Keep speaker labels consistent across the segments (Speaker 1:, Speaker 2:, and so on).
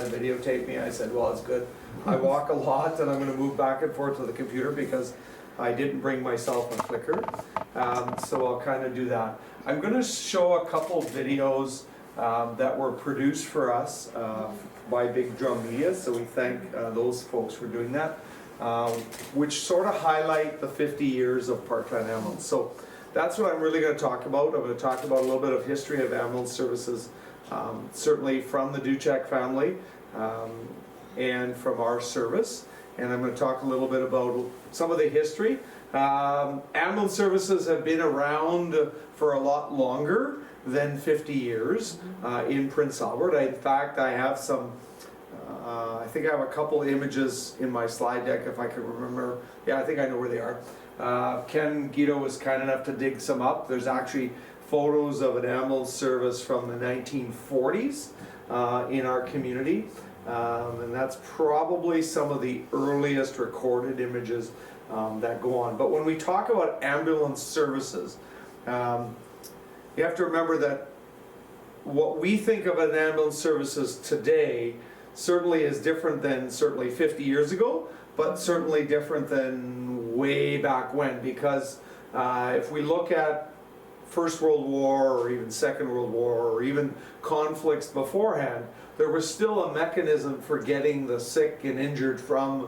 Speaker 1: to videotape me. I said, well, it's good. I walk a lot and I'm going to move back and forth to the computer because I didn't bring myself a clicker. So I'll kind of do that. I'm going to show a couple videos that were produced for us by Big Drum Media, so we thank those folks for doing that, which sort of highlight the 50 years of Parkland Ambulance. So that's what I'm really going to talk about. I'm going to talk about a little bit of history of ambulance services, certainly from the Duchek family and from our service. And I'm going to talk a little bit about some of the history. Ambulance services have been around for a lot longer than 50 years in Prince Albert. In fact, I have some, I think I have a couple images in my slide deck if I can remember. Yeah, I think I know where they are. Ken Guido was kind enough to dig some up. There's actually photos of an ambulance service from the 1940s in our community. And that's probably some of the earliest recorded images that go on. But when we talk about ambulance services, you have to remember that what we think of as ambulance services today certainly is different than certainly 50 years ago, but certainly different than way back when, because if we look at First World War or even Second World War or even conflicts beforehand, there was still a mechanism for getting the sick and injured from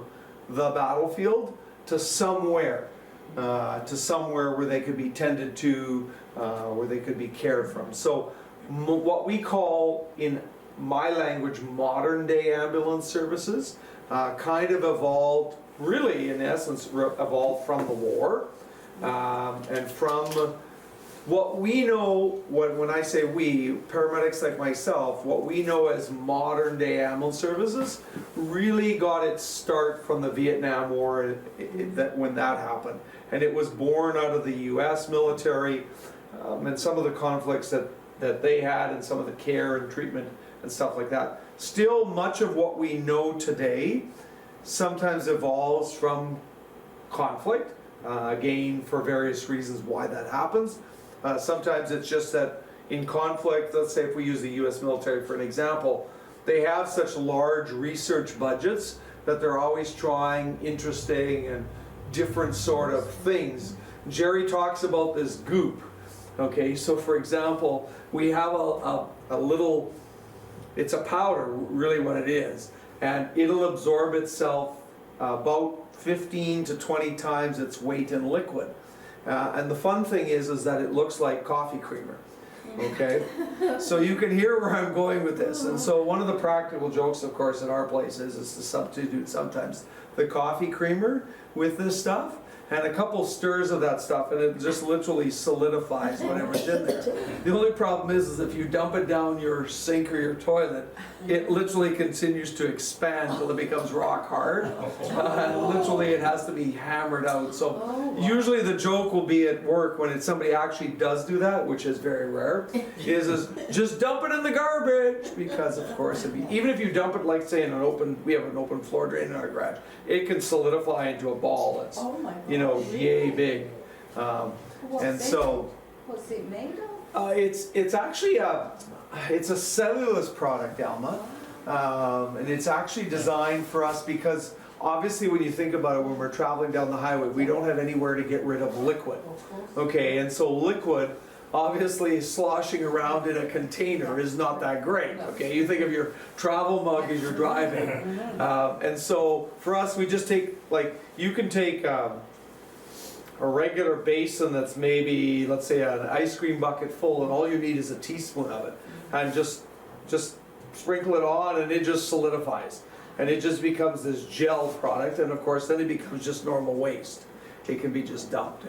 Speaker 1: the battlefield to somewhere where they could be tended to, where they could be cared from. So what we call, in my language, modern day ambulance services kind of evolved, really in essence evolved from the war and from what we know. When I say we, paramedics like myself, what we know as modern day ambulance services really got its start from the Vietnam War, when that happened. And it was born out of the US military and some of the conflicts that they had and some of the care and treatment and stuff like that. Still, much of what we know today sometimes evolves from conflict, again, for various reasons why that happens. Sometimes it's just that in conflict, let's say if we use the US military for an example, they have such large research budgets that they're always trying interesting and different sort of things. Jerry talks about this goop. Okay, so for example, we have a little, it's a powder, really what it is, and it'll absorb itself about 15 to 20 times its weight in liquid. And the fun thing is that it looks like coffee creamer. Okay, so you can hear where I'm going with this. And so one of the practical jokes, of course, at our place is to substitute sometimes the coffee creamer with this stuff, and a couple stirs of that stuff, and it just literally solidifies whatever's in there. The only problem is if you dump it down your sink or your toilet, it literally continues to expand until it becomes rock hard. Literally, it has to be hammered out. So usually the joke will be at work when somebody actually does do that, which is very rare, is just dump it in the garbage, because of course, even if you dump it, like say in an open, we have an open floor drain in our garage, it can solidify into a ball that's, yay big. And so,
Speaker 2: what's it made of?
Speaker 1: it's actually it's a cellulose product, Alma, and it's actually designed for us because obviously when you think about it, when we're traveling down the highway, we don't have anywhere to get rid of liquid. Okay, and so liquid, obviously sloshing around in a container is not that great. Okay, you think of your travel mug as you're driving, and so for us, we just take, like, you can take a regular basin that's maybe, let's say, an ice cream bucket full, and all you need is a teaspoon of it, and just sprinkle it on, and it just solidifies, and it just becomes this gel product, and of course then it becomes just normal waste. It can be just dumped.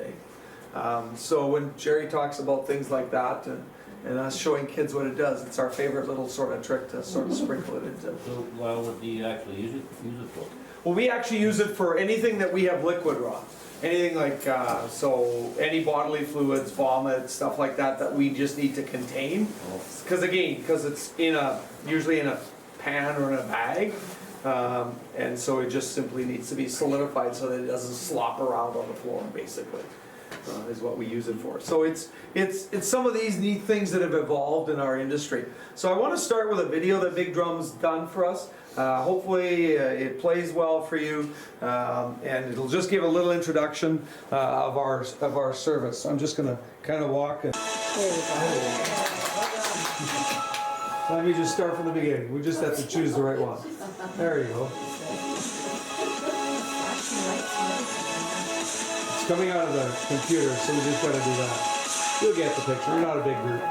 Speaker 1: So when Jerry talks about things like that and us showing kids what it does, it's our favorite little sort of trick to sort of sprinkle it into.
Speaker 3: So, well, what do you actually use it for?
Speaker 1: Well, we actually use it for anything that we have liquid raw. Anything like, so any bodily fluids, vomit, stuff like that we just need to contain. Because it's usually in a pan or in a bag. And so it just simply needs to be solidified so that it doesn't slop around on the floor, basically. is what we use it for. So it's some of these neat things that have evolved in our industry. So I want to start with a video that Big Drum's done for us. Hopefully it plays well for you, and it'll just give a little introduction of our service. I'm just going to kind of walk and let me just start from the beginning. We just have to choose the right one. There you go. It's coming out of the computer, so we just got to do that. You'll get the picture. You're not a big group.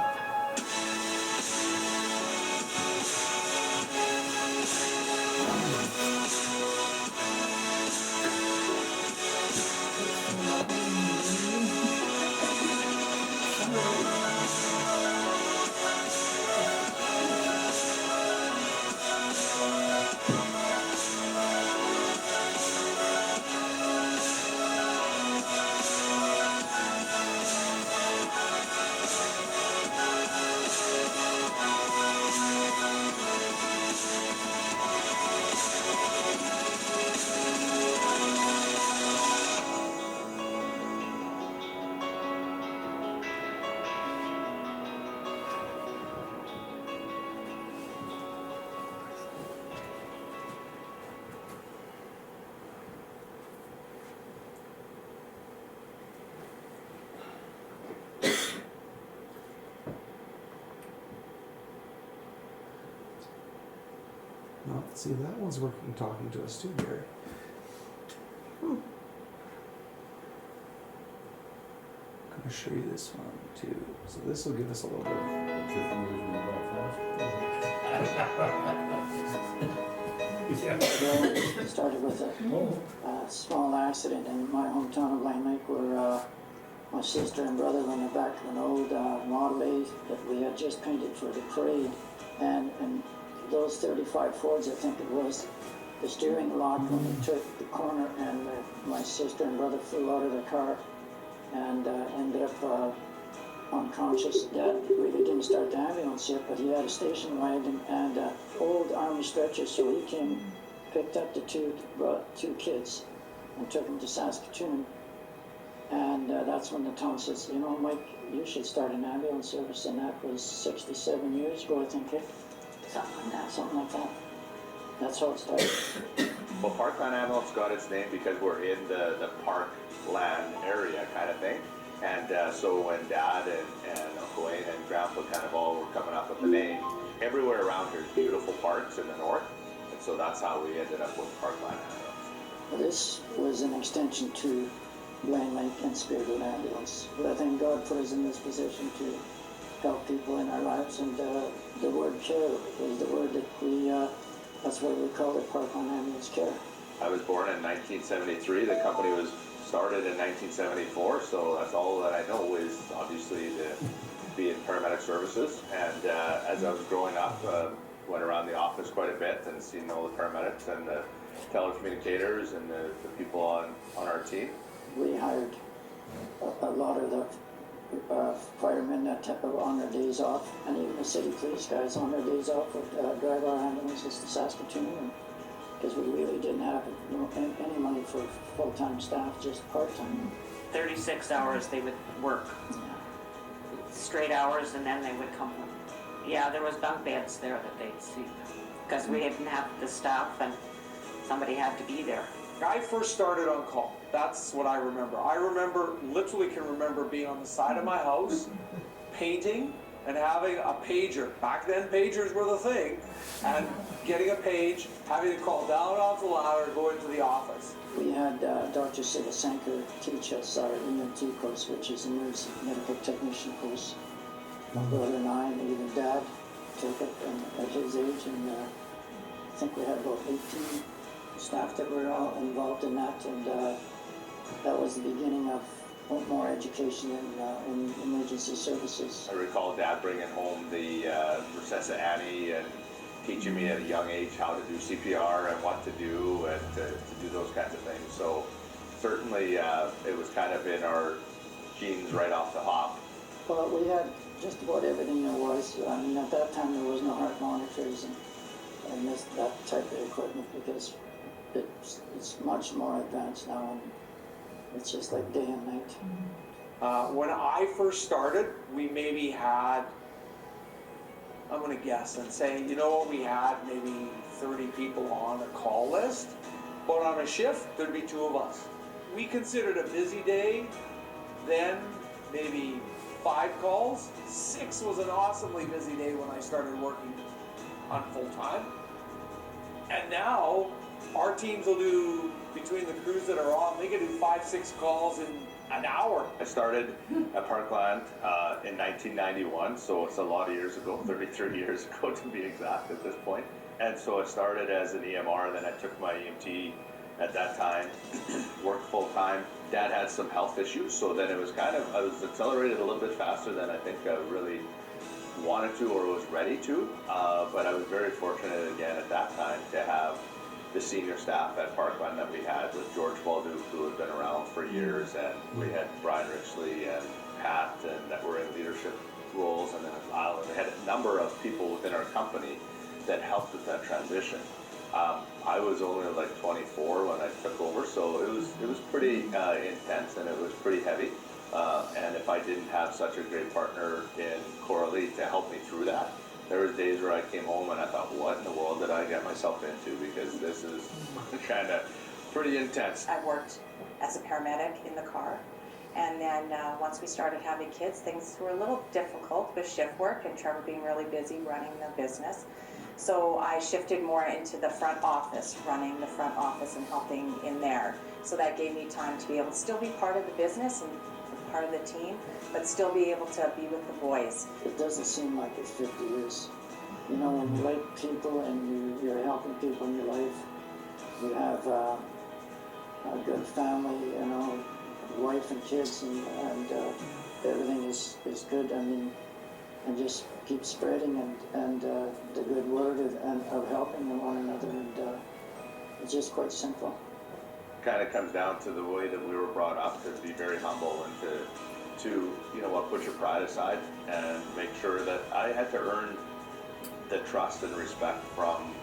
Speaker 1: No, see, that one's working, talking to us too, Gary. I'm gonna show you this one too. So this will give us a little bit of...
Speaker 4: It started with a small accident in my hometown of Lime Lake where my sister and brother went back to an old Model A that we had just painted for the parade, and those 35 Fords, I think it was, the steering locked when we took the corner, and my sister and brother flew out of the car and ended up unconscious. Dad really didn't start the ambulance yet, but he had a station wagon and old army stretcher, so he came, picked up the brought two kids and took them to Saskatoon. And that's when the town says, you know, Mike, you should start an ambulance service, and that was 67 years ago, I think. Something like that. That's how it started.
Speaker 5: Well, Parkland Ambulance got its name because we're in the Parkland area kind of thing. And so when Dad and Uncle Wayne and Grandpa kind of all were coming up with the name, everywhere around here is beautiful parks in the north. And so that's how we ended up with Parkland Ambulance.
Speaker 4: Well, this was an extension to Lime Lake and Spirit Ambulance. But I thank God put us in this position to help people in our lives, and the word care is the word that that's why we call it Parkland Ambulance Care.
Speaker 5: I was born in 1973. The company was started in 1974, so that's all that I know is obviously to be in paramedic services. And as I was growing up, went around the office quite a bit and seen all the paramedics and the telecommunicators and the people on our team.
Speaker 4: We hired a lot of the firemen that on their days off, and even the city police guys on their days off would drive our ambulances to Saskatoon, because we really didn't have any money for full-time staff, just part-time.
Speaker 6: 36 hours they would work, straight hours, and then they would come home. Yeah, there was bunk beds there that they'd sleep, because we didn't have the staff and somebody had to be there.
Speaker 1: I first started on call. That's what I remember. Literally can remember being on the side of my house, painting, and having a pager. Back then, pagers were the thing. And getting a page, having to call down off the ladder, go into the office.
Speaker 4: We had Dr. Sivasanker teach us our EMT course, which is a nurse medical technician course. My brother and I, and even Dad, took it at his age, and I think we had about 18 staff that were all involved in that, and that was the beginning of more education in emergency services.
Speaker 5: I recall Dad bringing home the Princessa Annie and teaching me at a young age how to do CPR and what to do and to do those kinds of things. So certainly it was kind of in our genes right off the hop.
Speaker 4: Well, we had just about everything there was. I mean, at that time there was no heart monitors and that type of equipment, because it's much more advanced now, and it's just like day and night.
Speaker 7: When I first started, we maybe had, I'm gonna guess and say, you know what, we had maybe 30 people on a call list, but on a shift, there'd be 2 of us. We considered a busy day, then maybe 5 calls. 6 was an awesomely busy day when I started working on full time. And now, our teams will do, between the crews that are on, they can do 5-6 calls in an hour.
Speaker 5: I started at Parkland in 1991, so it's a lot of years ago, 33 years ago to be exact at this point. And so I started as an EMR, then I took my EMT at that time, worked full time. Dad had some health issues, so then it was I was accelerated a little bit faster than I think I really wanted to or was ready to. But I was very fortunate again at that time to have the senior staff at Parkland that we had with George Balduke, who had been around for years, and we had Brian Richley and Pat, and that were in leadership roles, and then Lyle, and we had a number of people within our company that helped with that transition. I was only like 24 when I took over, so it was pretty intense and it was pretty heavy. And if I didn't have such a great partner in Coralie to help me through that, there was days where I came home and I thought, what in the world did I get myself into? Because this is kind of pretty intense.
Speaker 8: I worked as a paramedic in the car, and then once we started having kids, things were a little difficult with shift work and Trevor being really busy running the business. So I shifted more into the front office, running the front office and helping in there. So that gave me time to be able to still be part of the business and part of the team, but still be able to be with the boys.
Speaker 4: It doesn't seem like it's 50 years. You know, when you like people and you're helping people in your life, you have a good family, you know, wife and kids, and everything is good. I mean, and just keep spreading and the good word of helping one another, and it's just quite simple.
Speaker 5: Kind of comes down to the way that we were brought up, to be very humble and to you know what, put your pride aside and make sure that I had to earn the trust and respect from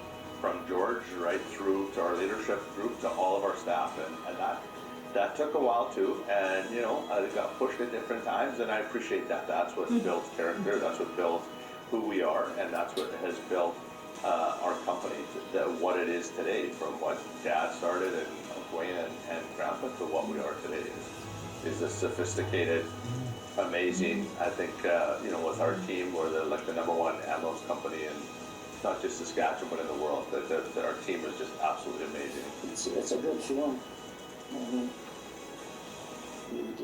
Speaker 5: George right through to our leadership group, to all of our staff, and that took a while too, and you know, I got pushed at different times, and I appreciate that. That's what builds character, that's what builds who we are, and that's what has built our company to what it is today, from what Dad started and Wayne and Grandpa to what we are today is a sophisticated, amazing, I think, you know, with our team, we're like the #1 ambulance company in not just Saskatchewan but in the world. That our team is just absolutely amazing.
Speaker 4: It's a good feeling. I mean,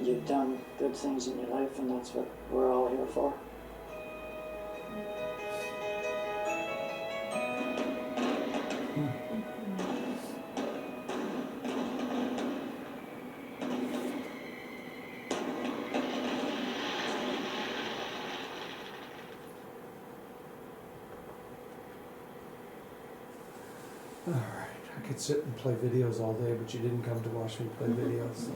Speaker 4: you've done good things in your life, and that's what we're all here for.
Speaker 1: All right, I could sit and play videos all day, but you didn't come to watch me play videos. So.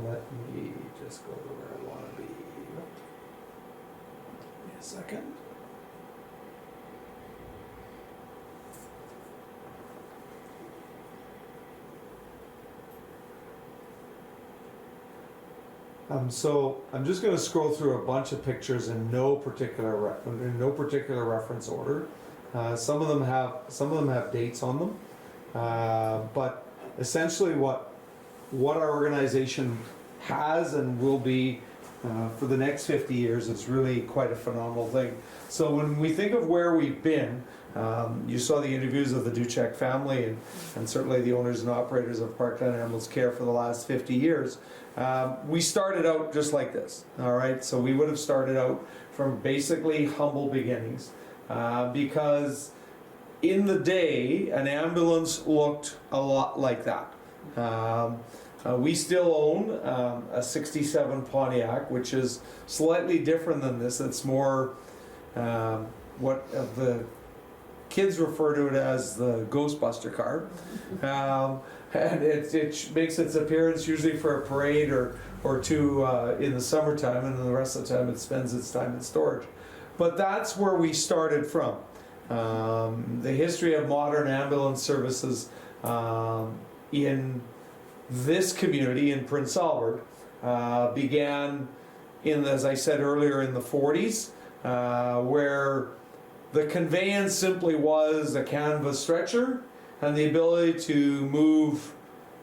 Speaker 1: Let me just go to where I want to be. Give me a second. So I'm just going to scroll through a bunch of pictures in no particular reference order. Some of them have dates on them, but essentially what our organization has and will be for the next 50 years is really quite a phenomenal thing. So when we think of where we've been, you saw the interviews of the Duchek family and certainly the owners and operators of Parkland Ambulance Care for the last 50 years. We started out just like this, all right? So we would have started out from basically humble beginnings. Because in the day, an ambulance looked a lot like that. We still own a 67 Pontiac, which is slightly different than this. It's more what the kids refer to it as the Ghostbuster car. And it makes its appearance usually for a parade or two in the summertime, and then the rest of the time it spends its time in storage. But that's where we started from. The history of modern ambulance services in this community in Prince Albert began in, as I said earlier, in the 40s, where the conveyance simply was a canvas stretcher and the ability to move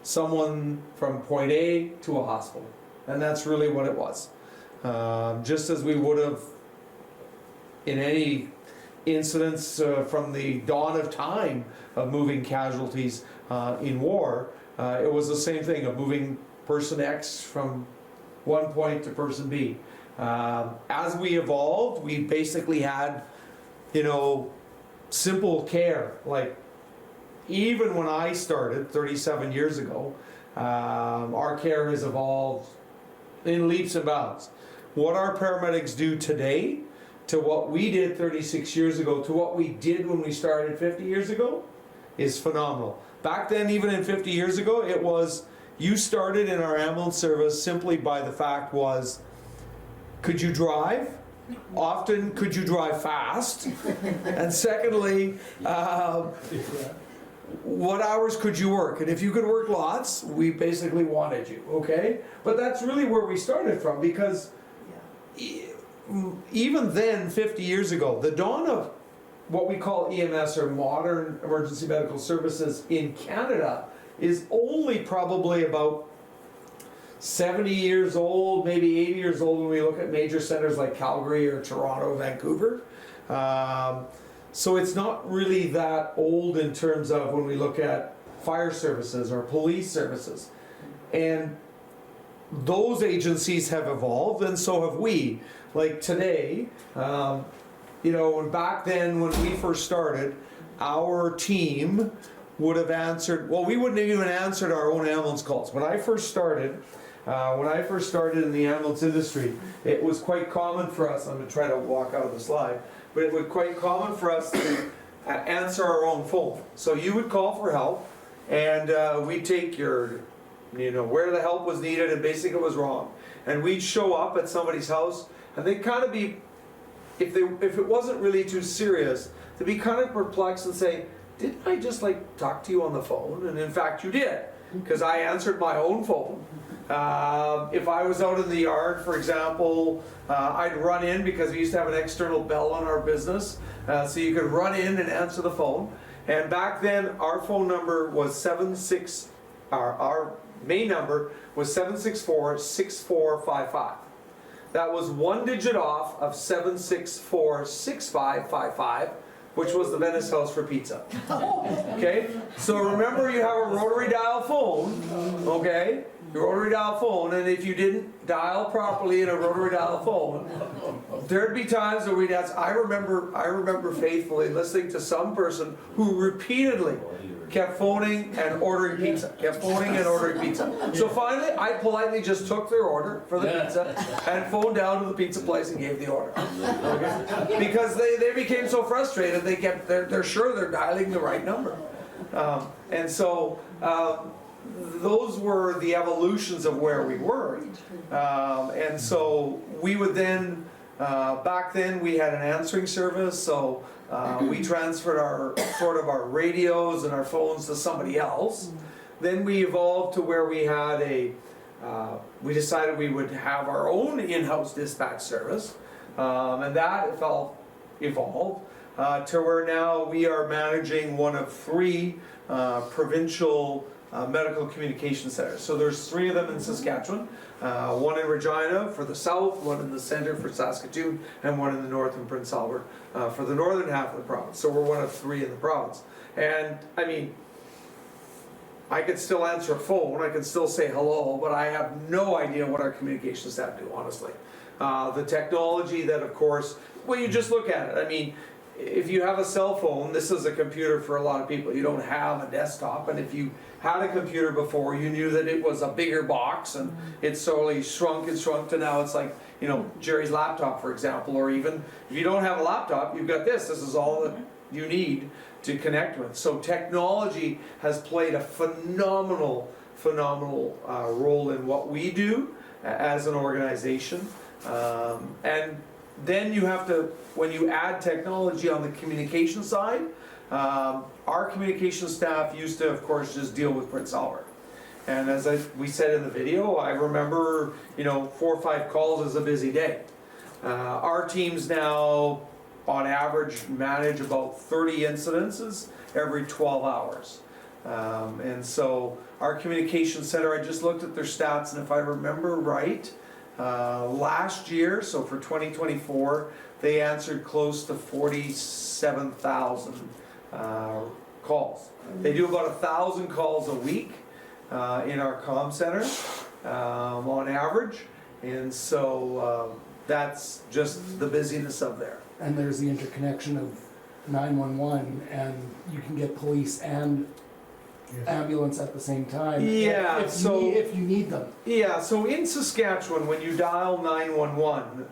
Speaker 1: someone from point A to a hospital. And that's really what it was. Just as we would have in any incidents from the dawn of time of moving casualties in war, it was the same thing of moving person X from one point to person B. As we evolved, we basically had, you know, simple care. Like, even when I started 37 years ago, our care has evolved in leaps and bounds. What our paramedics do today to what we did 36 years ago to what we did when we started 50 years ago is phenomenal. Back then, even in 50 years ago, it was, you started in our ambulance service simply by the fact was, could you drive? Often, could you drive fast? And secondly, what hours could you work? And if you could work lots, we basically wanted you, okay? But that's really where we started from, because even then, 50 years ago, the dawn of what we call EMS, or modern emergency medical services in Canada, is only probably about 70 years old, maybe 80 years old when we look at major centers like Calgary or Toronto, Vancouver. So it's not really that old in terms of when we look at fire services or police services. And those agencies have evolved, and so have we. Like today, you know, back then when we first started, our team would have answered, well, we wouldn't have even answered our own ambulance calls. When I first started in the ambulance industry, it was quite common for us, I'm going to try to walk out of the slide, but it was quite common for us to answer our own phone. So you would call for help, and we'd take your, you know, where the help was needed and basically it was wrong. And we'd show up at somebody's house, and they'd kind of be, if it wasn't really too serious, they'd be kind of perplexed and say, didn't I just like talk to you on the phone? And in fact you did, because I answered my own phone. If I was out in the yard, for example, I'd run in, because we used to have an external bell on our business, so you could run in and answer the phone. And back then, our phone number was our main number was 764-6455. That was one digit off of 764-6555, which was the Venice House for Pizza. Okay? So remember, you have a rotary dial phone, okay? Your rotary dial phone, and if you didn't dial properly in a rotary dial phone, there'd be times where we'd ask. I remember faithfully listening to some person who repeatedly kept phoning and ordering pizza, So finally, I politely just took their order for the pizza and phoned down to the pizza place and gave the order. Okay? Because they became so frustrated, they're sure they're dialing the right number. And so, those were the evolutions of where we were. And so we would then, back then we had an answering service, so we transferred our radios and our phones to somebody else. Then we evolved to where we had we decided we would have our own in-house dispatch service, and that evolved to where now we are managing one of 3 provincial medical communication centers. So there's 3 of them in Saskatchewan, one in Regina for the south, one in the center for Saskatoon, and one in the north in Prince Albert for the northern half of the province. So we're one of 3 in the province. And I mean, I could still answer a phone, I could still say hello, but I have no idea what our communication staff do, honestly. The technology that, of course, well, you just look at it. I mean, if you have a cell phone, this is a computer for a lot of people. You don't have a desktop, and if you had a computer before, you knew that it was a bigger box, and it's slowly shrunk to now it's like, you know, Jerry's laptop, for example, or even if you don't have a laptop, you've got this. This is all that you need to connect with. So technology has played a phenomenal role in what we do as an organization, and then you have to, when you add technology on the communication side, our communication staff used to, of course, just deal with Prince Albert. And as we said in the video, I remember, 4 or 5 calls is a busy day. Our teams now, on average, manage about 30 incidences every 12 hours. And so our communication center, I just looked at their stats, and if I remember right, last year, so for 2024, they answered close to 47,000 calls. They do about 1,000 calls a week in our comm center on average, and so that's just the busyness of there.
Speaker 9: And there's the interconnection of 911, and you can get police and ambulance at the same time.
Speaker 1: Yeah,
Speaker 9: if you need them.
Speaker 1: Yeah, so in Saskatchewan, when you dial 911,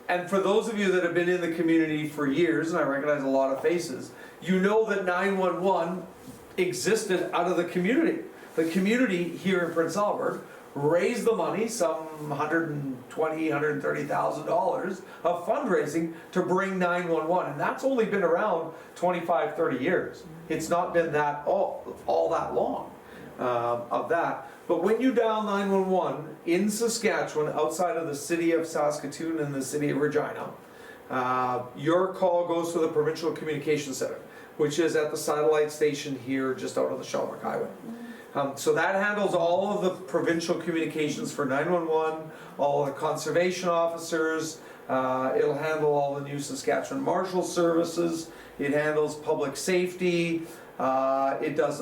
Speaker 1: and for those of you that have been in the community for years, and I recognize a lot of faces, you know that 911 existed out of the community. The community here in Prince Albert raised the money, some $120,000, $130,000 of fundraising to bring 911, and that's only been around 25, 30 years. It's not been that all that long of that. But when you dial 911 in Saskatchewan, outside of the city of Saskatoon and the city of Regina, your call goes to the Provincial Communications Center, which is at the satellite station here just out on the Shelburne Highway. So that handles all of the provincial communications for 911, all the conservation officers, it'll handle all the new Saskatchewan Marshal Services, it handles public safety, it does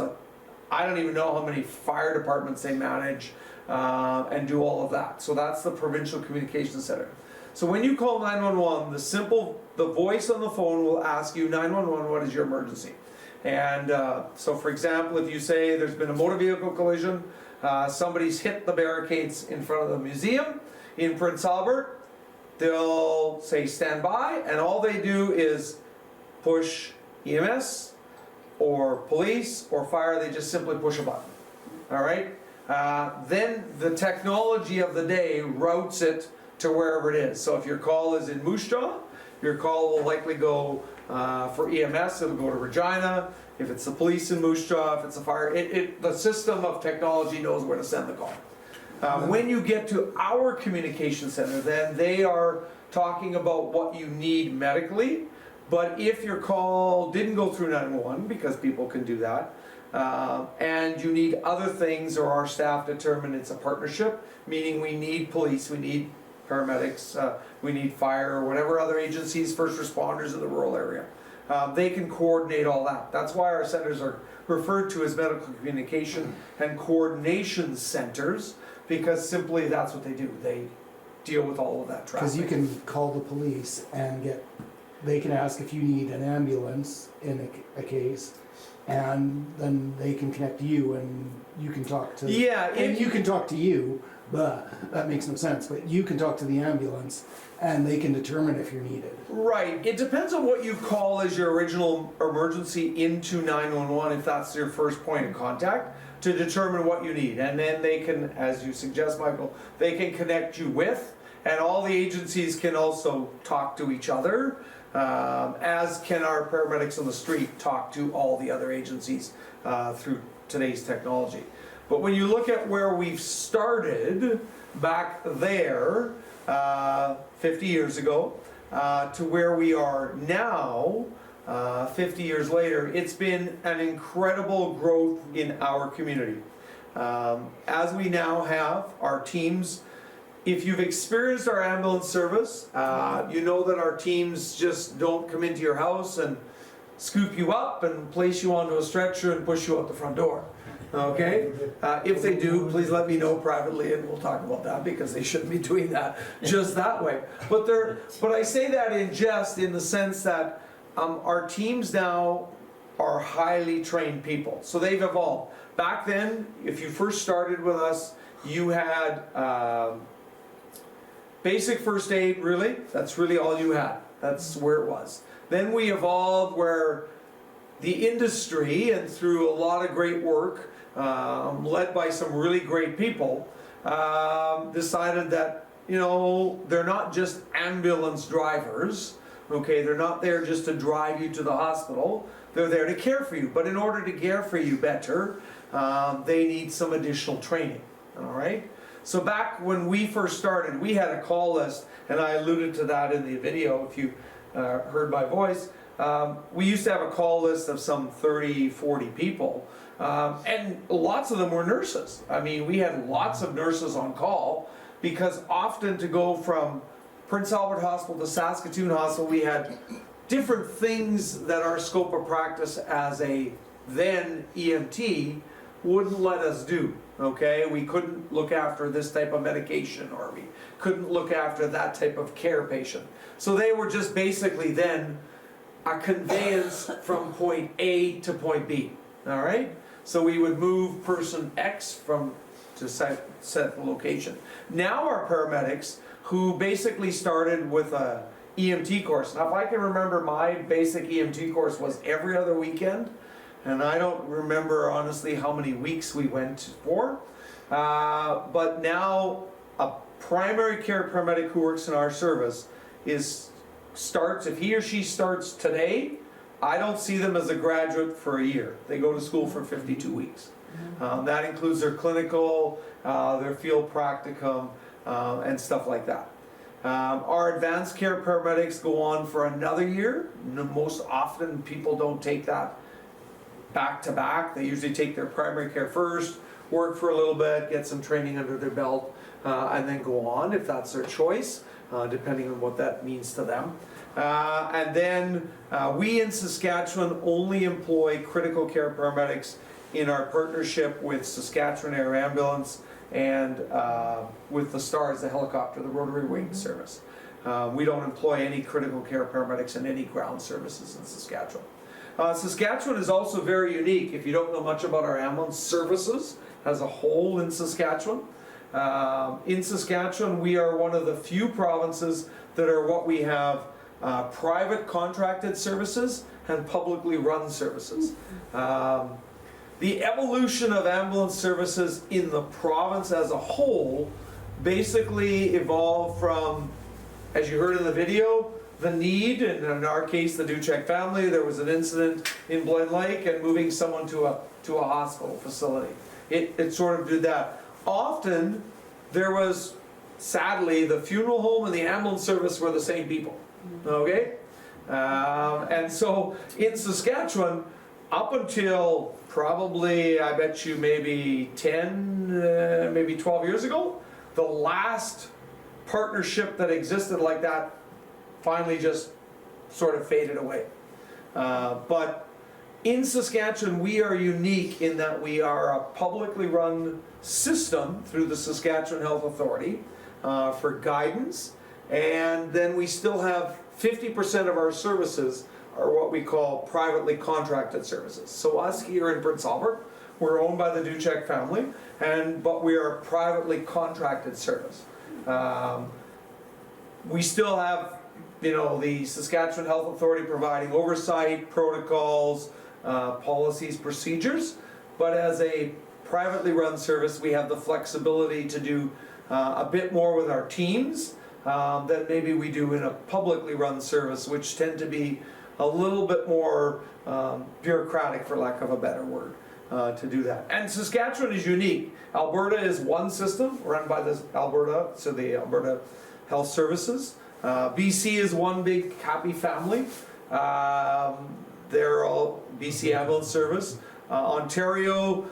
Speaker 1: I don't even know how many fire departments they manage and do all of that. So that's the Provincial Communications Center. So when you call 911, the voice on the phone will ask you, 911, what is your emergency? And so for example, if you say there's been a motor vehicle collision, somebody's hit the barricades in front of the museum in Prince Albert, they'll say stand by, and all they do is push EMS or police or fire, they just simply push a button. All right? Then the technology of the day routes it to wherever it is. So if your call is in Moose Jaw, your call will likely go for EMS, it'll go to Regina. If it's the police in Moose Jaw, if it's a fire, the system of technology knows where to send the call. When you get to our communication center, then they are talking about what you need medically. But if your call didn't go through 911, because people can do that, and you need other things, or our staff determine it's a partnership, meaning we need police, we need paramedics, we need fire, or whatever other agencies, first responders in the rural area. They can coordinate all that. That's why our centers are referred to as medical communication and coordination centers, because simply that's what they do. They deal with all of that traffic.
Speaker 9: Because you can call the police and they can ask if you need an ambulance in a case, and then they can connect to you, and you can talk to...
Speaker 1: Yeah.
Speaker 9: And you can talk to you, but that makes no sense, but you can talk to the ambulance, and they can determine if you're needed.
Speaker 1: Right. It depends on what you call as your original emergency into 911, if that's your first point of contact, to determine what you need. And then they can, as you suggest, Michael, they can connect you with, and all the agencies can also talk to each other, as can our paramedics on the street talk to all the other agencies through today's technology. But when you look at where we've started back there 50 years ago to where we are now 50 years later, it's been an incredible growth in our community. As we now have our teams, if you've experienced our ambulance service, you know that our teams just don't come into your house and scoop you up and place you onto a stretcher and push you out the front door. Okay? If they do, please let me know privately and we'll talk about that, because they shouldn't be doing that just that way. But I say that in jest, in the sense that our teams now are highly trained people. So they've evolved. Back then, if you first started with us, you had basic first aid, really. That's really all you had. That's where it was. Then we evolved where the industry, and through a lot of great work, led by some really great people, decided that, they're not just ambulance drivers, okay? They're not there just to drive you to the hospital. they're there to care for you. But in order to care for you better, they need some additional training, all right? So back when we first started, we had a call list, and I alluded to that in the video if you heard my voice. We used to have a call list of some 30, 40 people, and lots of them were nurses. I mean, we had lots of nurses on call, because often to go from Prince Albert Hospital to Saskatoon Hospital, we had different things that our scope of practice as a then EMT wouldn't let us do, okay? We couldn't look after this type of medication, or we couldn't look after that type of care patient. So they were just basically then a conveyance from point A to point B, all right? So we would move person X to set location. Now our paramedics, who basically started with a EMT course. Now if I can remember, my basic EMT course was every other weekend, and I don't remember honestly how many weeks we went for. But now a primary care paramedic who works in our service starts, if he or she starts today, I don't see them as a graduate for a year. They go to school for 52 weeks. That includes their clinical, their field practicum, and stuff like that. Our advanced care paramedics go on for another year. Most often people don't take that back to back. They usually take their primary care first, work for a little bit, get some training under their belt, and then go on if that's their choice, depending on what that means to them. And then we in Saskatchewan only employ critical care paramedics in our partnership with Saskatchewan Air Ambulance and with the STARS, the helicopter, the rotary wing service. We don't employ any critical care paramedics in any ground services in Saskatchewan. Saskatchewan is also very unique. If you don't know much about our ambulance services as a whole in Saskatchewan, we are one of the few provinces that are what we have private contracted services and publicly run services. The evolution of ambulance services in the province as a whole basically evolved from, as you heard in the video, the need, and in our case the Duchek family, there was an incident in Glen Lake and moving someone to a hospital facility. It sort of did that. Often there was, sadly, the funeral home and the ambulance service were the same people, okay? And so in Saskatchewan, up until probably, I bet you maybe 10, maybe 12 years ago, the last partnership that existed like that finally just sort of faded away. But in Saskatchewan, we are unique in that we are a publicly run system through the Saskatchewan Health Authority for guidance, and then we still have 50% of our services are what we call privately contracted services. So us here in Prince Albert, we're owned by the Duchek family, but we are a privately contracted service. We still have, the Saskatchewan Health Authority providing oversight, protocols, policies, procedures, but as a privately run service, we have the flexibility to do a bit more with our teams than maybe we do in a publicly run service, which tend to be a little bit more bureaucratic, for lack of a better word, to do that. And Saskatchewan is unique. Alberta is one system run by the Alberta Health Services. BC is one big happy family. They're all BC Ambulance Service. Ontario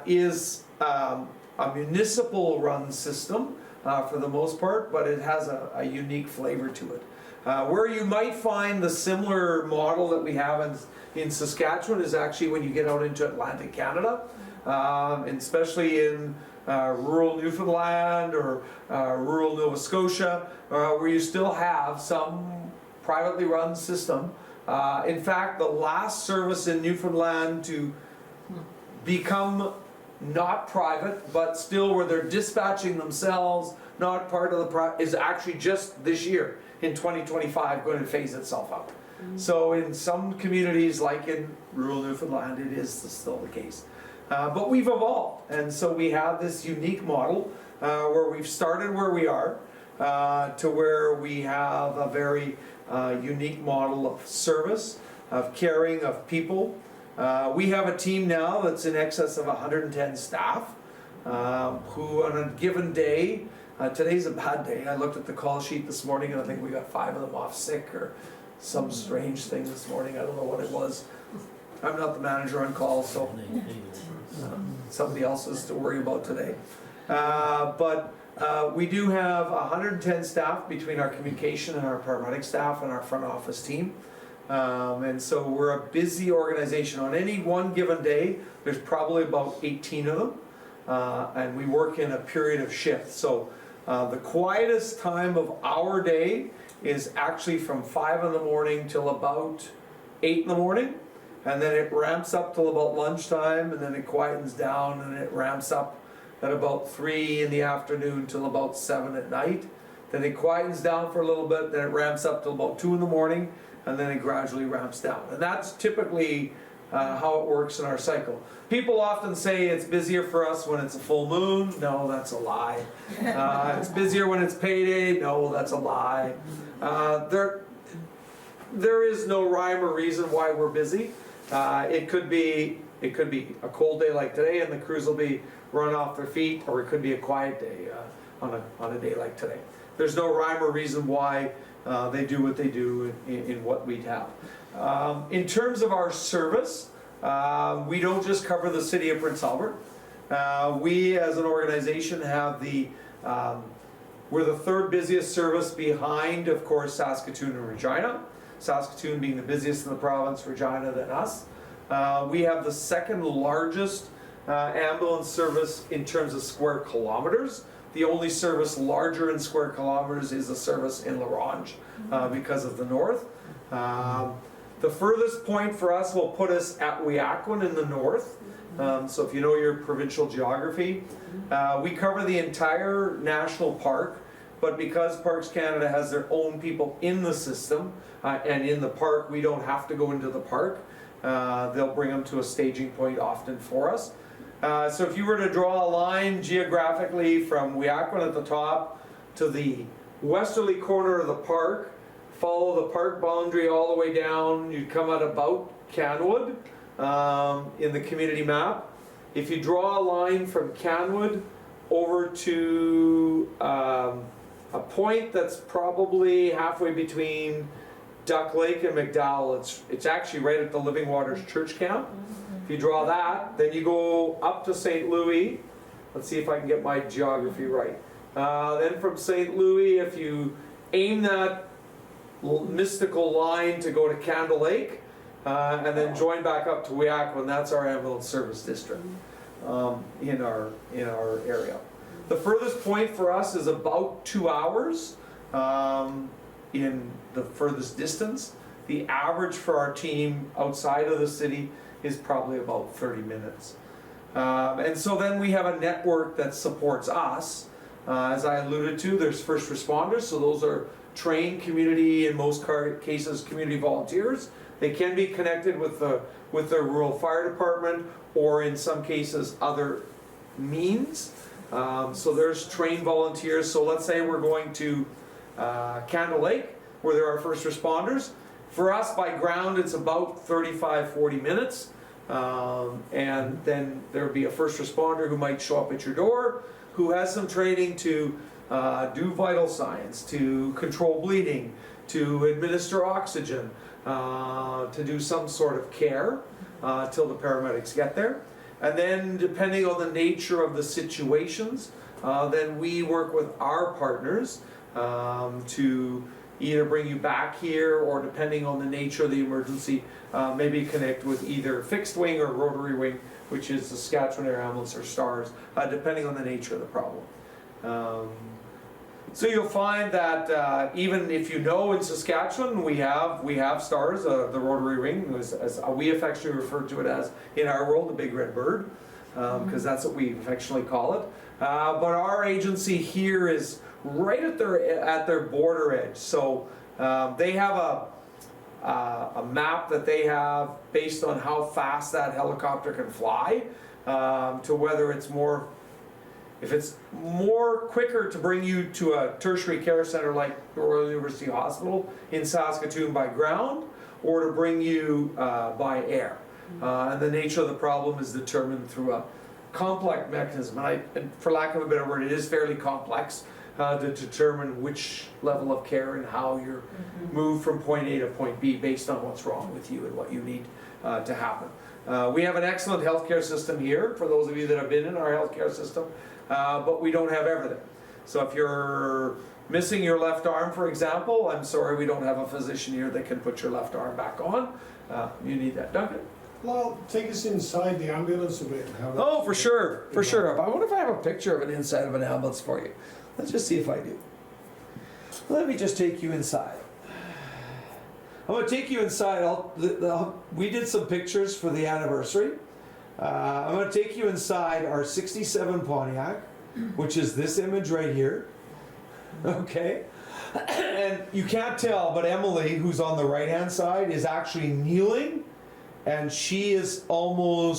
Speaker 1: is a municipal run system for the most part, but it has a unique flavor to it. Where you might find the similar model that we have in Saskatchewan is actually when you get out into Atlantic Canada, and especially in rural Newfoundland or rural Nova Scotia, where you still have some privately run system. In fact, the last service in Newfoundland to become not private, but still where they're dispatching themselves, not part of the is actually just this year in 2025 going to phase itself out. So in some communities, like in rural Newfoundland, it is still the case. But we've evolved, and so we have this unique model where we've started where we are to where we have a very unique model of service. of caring of people. We have a team now that's in excess of 110 staff who on a given day, today's a bad day. I looked at the call sheet this morning and I think we got 5 of them off sick or some strange thing this morning. I don't know what it was. I'm not the manager on call, so somebody else is to worry about today. But we do have 110 staff between our communication and our paramedic staff and our front office team. And so we're a busy organization. On any one given day, there's probably about 18 of them. And we work in a period of shifts. So the quietest time of our day is actually from 5 in the morning till about 8 in the morning. And then it ramps up till about lunchtime, and then it quietens down, and it ramps up at about 3 in the afternoon till about 7 at night. Then it quietens down for a little bit, then it ramps up till about 2 in the morning, and then it gradually ramps down. And that's typically how it works in our cycle. People often say it's busier for us when it's a full moon. No, that's a lie. It's busier when it's payday. No, that's a lie. There is no rhyme or reason why we're busy. It could be a cold day like today and the crews will be run off their feet, or it could be a quiet day on a day like today. There's no rhyme or reason why they do what they do in what we have. In terms of our service, we don't just cover the city of Prince Albert. We as an organization have we're the 3rd busiest service behind, of course, Saskatoon and Regina. Saskatoon being the busiest in the province, Regina then us. We have the 2nd largest ambulance service in terms of square kilometers. The only service larger in square kilometers is the service in La Ronge because of the north. The furthest point for us will put us at Weyakwan in the north. So if you know your provincial geography, we cover the entire national park. But because Parks Canada has their own people in the system and in the park, we don't have to go into the park. They'll bring them to a staging point often for us. So if you were to draw a line geographically from Weyakwan at the top to the westerly corner of the park, follow the park boundary all the way down, you'd come at about Canwood in the community map. If you draw a line from Canwood over to a point that's probably halfway between Duck Lake and McDowell, it's actually right at the Living Waters Church Camp. If you draw that, then you go up to St. Louis. Let's see if I can get my geography right. Then from St. Louis, if you aim that mystical line to go to Candle Lake, and then join back up to Weyakwan, that's our ambulance service district in our area. The furthest point for us is about 2 hours in the furthest distance. The average for our team outside of the city is probably about 30 minutes. And so then we have a network that supports us. As I alluded to, there's first responders, so those are trained community, in most cases, community volunteers. They can be connected with their rural fire department, or in some cases, other means. So there's trained volunteers. So let's say we're going to Candle Lake, where there are first responders. For us, by ground, it's about 35-40 minutes. And then there'll be a first responder who might show up at your door, who has some training to do vital signs, to control bleeding, to administer oxygen, to do some sort of care till the paramedics get there. And then depending on the nature of the situations, then we work with our partners to either bring you back here, or depending on the nature of the emergency, maybe connect with either fixed wing or rotary wing, which is the Saskatchewan Air Ambulance or STARS, depending on the nature of the problem. So you'll find that even if you know in Saskatchewan we have STARS, the rotary wing, as we affectionately refer to it as in our world, the big red bird, because that's what we affectionately call it. But our agency here is right at their border edge. So they have a map that they have based on how fast that helicopter can fly, to whether it's more. If it's more quicker to bring you to a tertiary care center like the Royal University Hospital in Saskatoon by ground, or to bring you by air. And the nature of the problem is determined through a complex mechanism. And for lack of a better word, it is fairly complex to determine which level of care and how you're moved from point A to point B based on what's wrong with you and what you need to happen. We have an excellent healthcare system here, for those of you that have been in our healthcare system, but we don't have everything. So if you're missing your left arm, for example, I'm sorry we don't have a physician here that can put your left arm back on. You need that. Duncan?
Speaker 10: Well, take us inside the ambulance a bit. And how that-
Speaker 1: Oh, for sure, for sure. I wonder if I have a picture of an inside of an ambulance for you. Let's just see if I do. Let me just take you inside. I'm going to take you inside. We did some pictures for the anniversary. I'm going to take you inside our 67 Pontiac, which is this image right here. Okay? And you can't tell, but Emily, who's on the right-hand side, is actually kneeling. And she is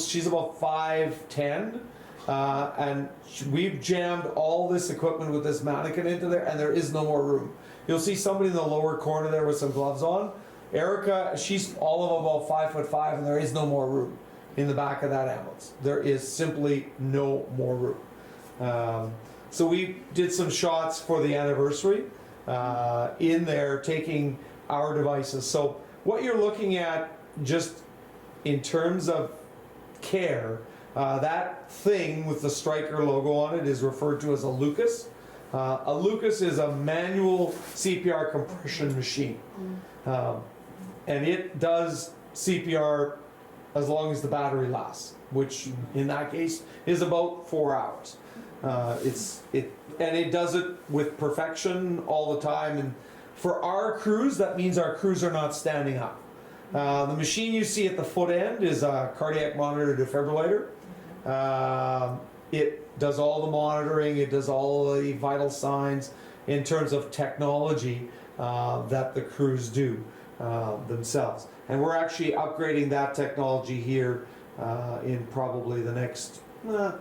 Speaker 1: she's about 5'10". And we've jammed all this equipment with this mannequin into there, and there is no more room. You'll see somebody in the lower corner there with some gloves on. Erica, she's all of about 5'5", and there is no more room in the back of that ambulance. There is simply no more room. So we did some shots for the anniversary in there, taking our devices. So what you're looking at, just in terms of care, that thing with the Stryker logo on it is referred to as a Lucas. A Lucas is a manual CPR compression machine. And it does CPR as long as the battery lasts, which in that case is about 4 hours. And it does it with perfection all the time. And for our crews, that means our crews are not standing up. The machine you see at the foot end is a cardiac monitor defibrillator. It does all the monitoring, it does all the vital signs in terms of technology that the crews do themselves. And we're actually upgrading that technology here in probably the next, I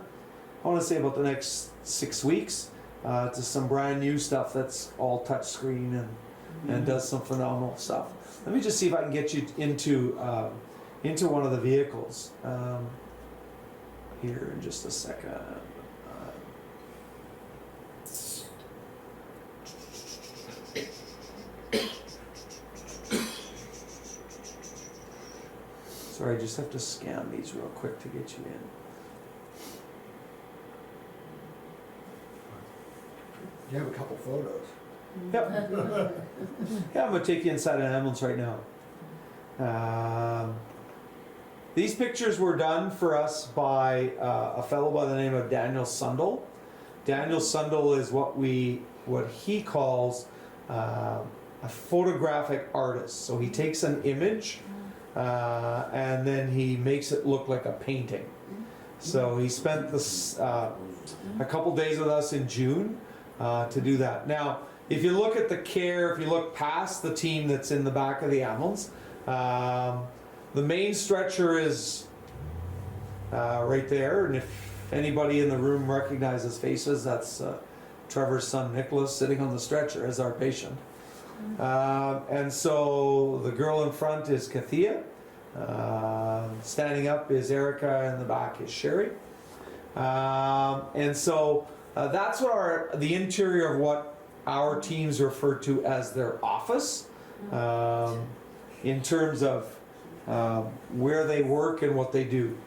Speaker 1: want to say about the next 6 weeks, to some brand new stuff that's all touchscreen and does some phenomenal stuff. Let me just see if I can get you into one of the vehicles here in just a second. Sorry, I just have to scan these real quick to get you in.
Speaker 10: You have a couple photos.
Speaker 1: Yep. Yeah, I'm going to take you inside an ambulance right now. These pictures were done for us by a fellow by the name of Daniel Sundell. Daniel Sundell is what he calls a photographic artist. So he takes an image and then he makes it look like a painting. So he spent this a couple days with us in June to do that. Now, if you look at the care, if you look past the team that's in the back of the ambulance, the main stretcher is right there, and if anybody in the room recognizes faces, that's Trevor's son Nicholas sitting on the stretcher as our patient. And so the girl in front is Kathia, standing up is Erica, and the back is Sherry. And so that's what the interior of what our teams refer to as their office, in terms of where they work and what they do.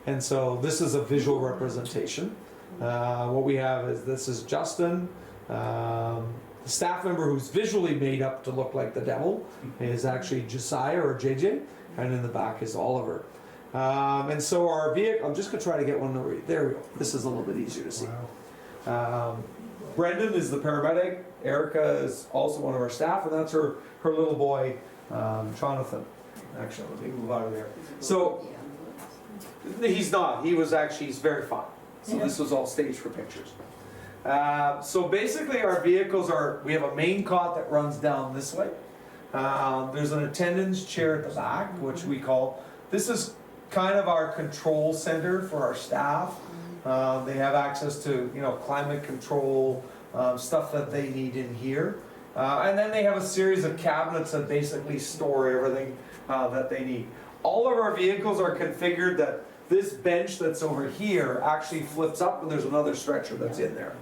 Speaker 1: And so this is a visual representation. What we have is, this is Justin, the staff member who's visually made up to look like the devil is actually Josiah or JJ, and in the back is Oliver. And so our vehicle, I'm just going to try to get one over. There we go. This is a little bit easier to see. Brendan is the paramedic. Erica is also one of our staff, and that's her little boy, Jonathan. Actually, let me move out of there. So he's not. He's very fine. So this was all staged for pictures. So basically, our vehicles we have a main cot that runs down this way. There's an attendant's chair at the back, which we call. This is kind of our control center for our staff. They have access to climate control, stuff that they need in here. And then they have a series of cabinets that basically store everything that they need. All of our vehicles are configured that this bench that's over here actually flips up and there's another stretcher that's in there.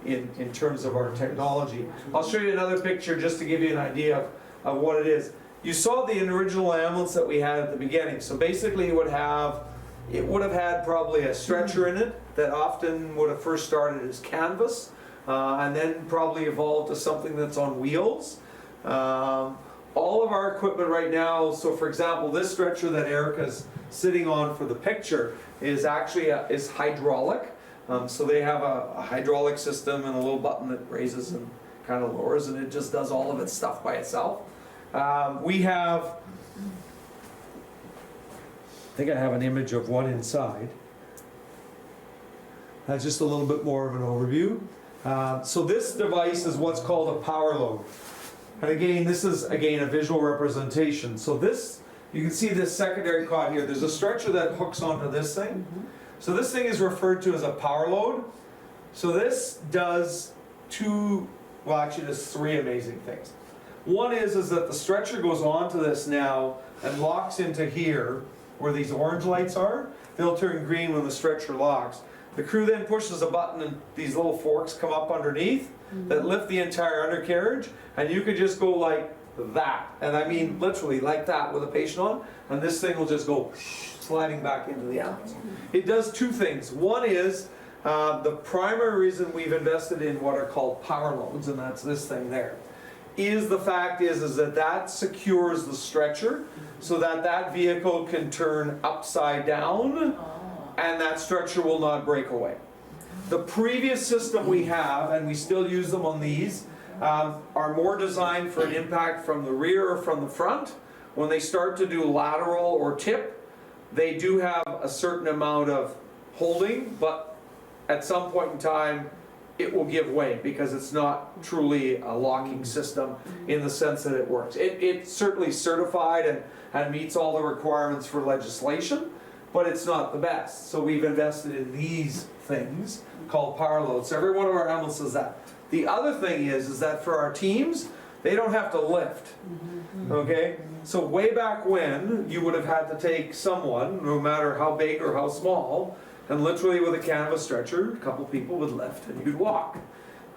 Speaker 1: In terms of our technology. I'll show you another picture just to give you an idea of what it is. You saw the original ambulance that we had at the beginning. So basically it would have had probably a stretcher in it that often would have first started as canvas and then probably evolved to something that's on wheels. All of our equipment right now, so for example, this stretcher that Erica's sitting on for the picture is actually is hydraulic. So they have a hydraulic system and a little button that raises and kind of lowers, and it just does all of its stuff by itself. We have, I think I have an image of one inside. That's just a little bit more of an overview. So this device is what's called a power load. And again, this is a visual representation. So this, you can see this secondary cot here. There's a stretcher that hooks onto this thing. So this thing is referred to as a power load. So this does there's three amazing things. One is that the stretcher goes onto this now and locks into here where these orange lights are. They'll turn green when the stretcher locks. The crew then pushes a button and these little forks come up underneath that lift the entire undercarriage, and you could just go like that. And I mean literally like that with a patient on, and this thing will just go sliding back into the ambulance. It does two things. One is the primary reason we've invested in what are called power loads, and that's this thing there, is the fact is that secures the stretcher so that vehicle can turn upside down and that stretcher will not break away. The previous system we have, and we still use them on these, are more designed for an impact from the rear or from the front. When they start to do lateral or tip, they do have a certain amount of holding, but at some point in time it will give way because it's not truly a locking system in the sense that it works. It's certainly certified and meets all the requirements for legislation, but it's not the best. So we've invested in these things called power loads. So every one of our ambulances does that. The other thing is that for our teams, they don't have to lift. Okay? So way back when, you would have had to take someone, no matter how big or how small, and literally with a canvas stretcher, a couple people would lift and you'd walk.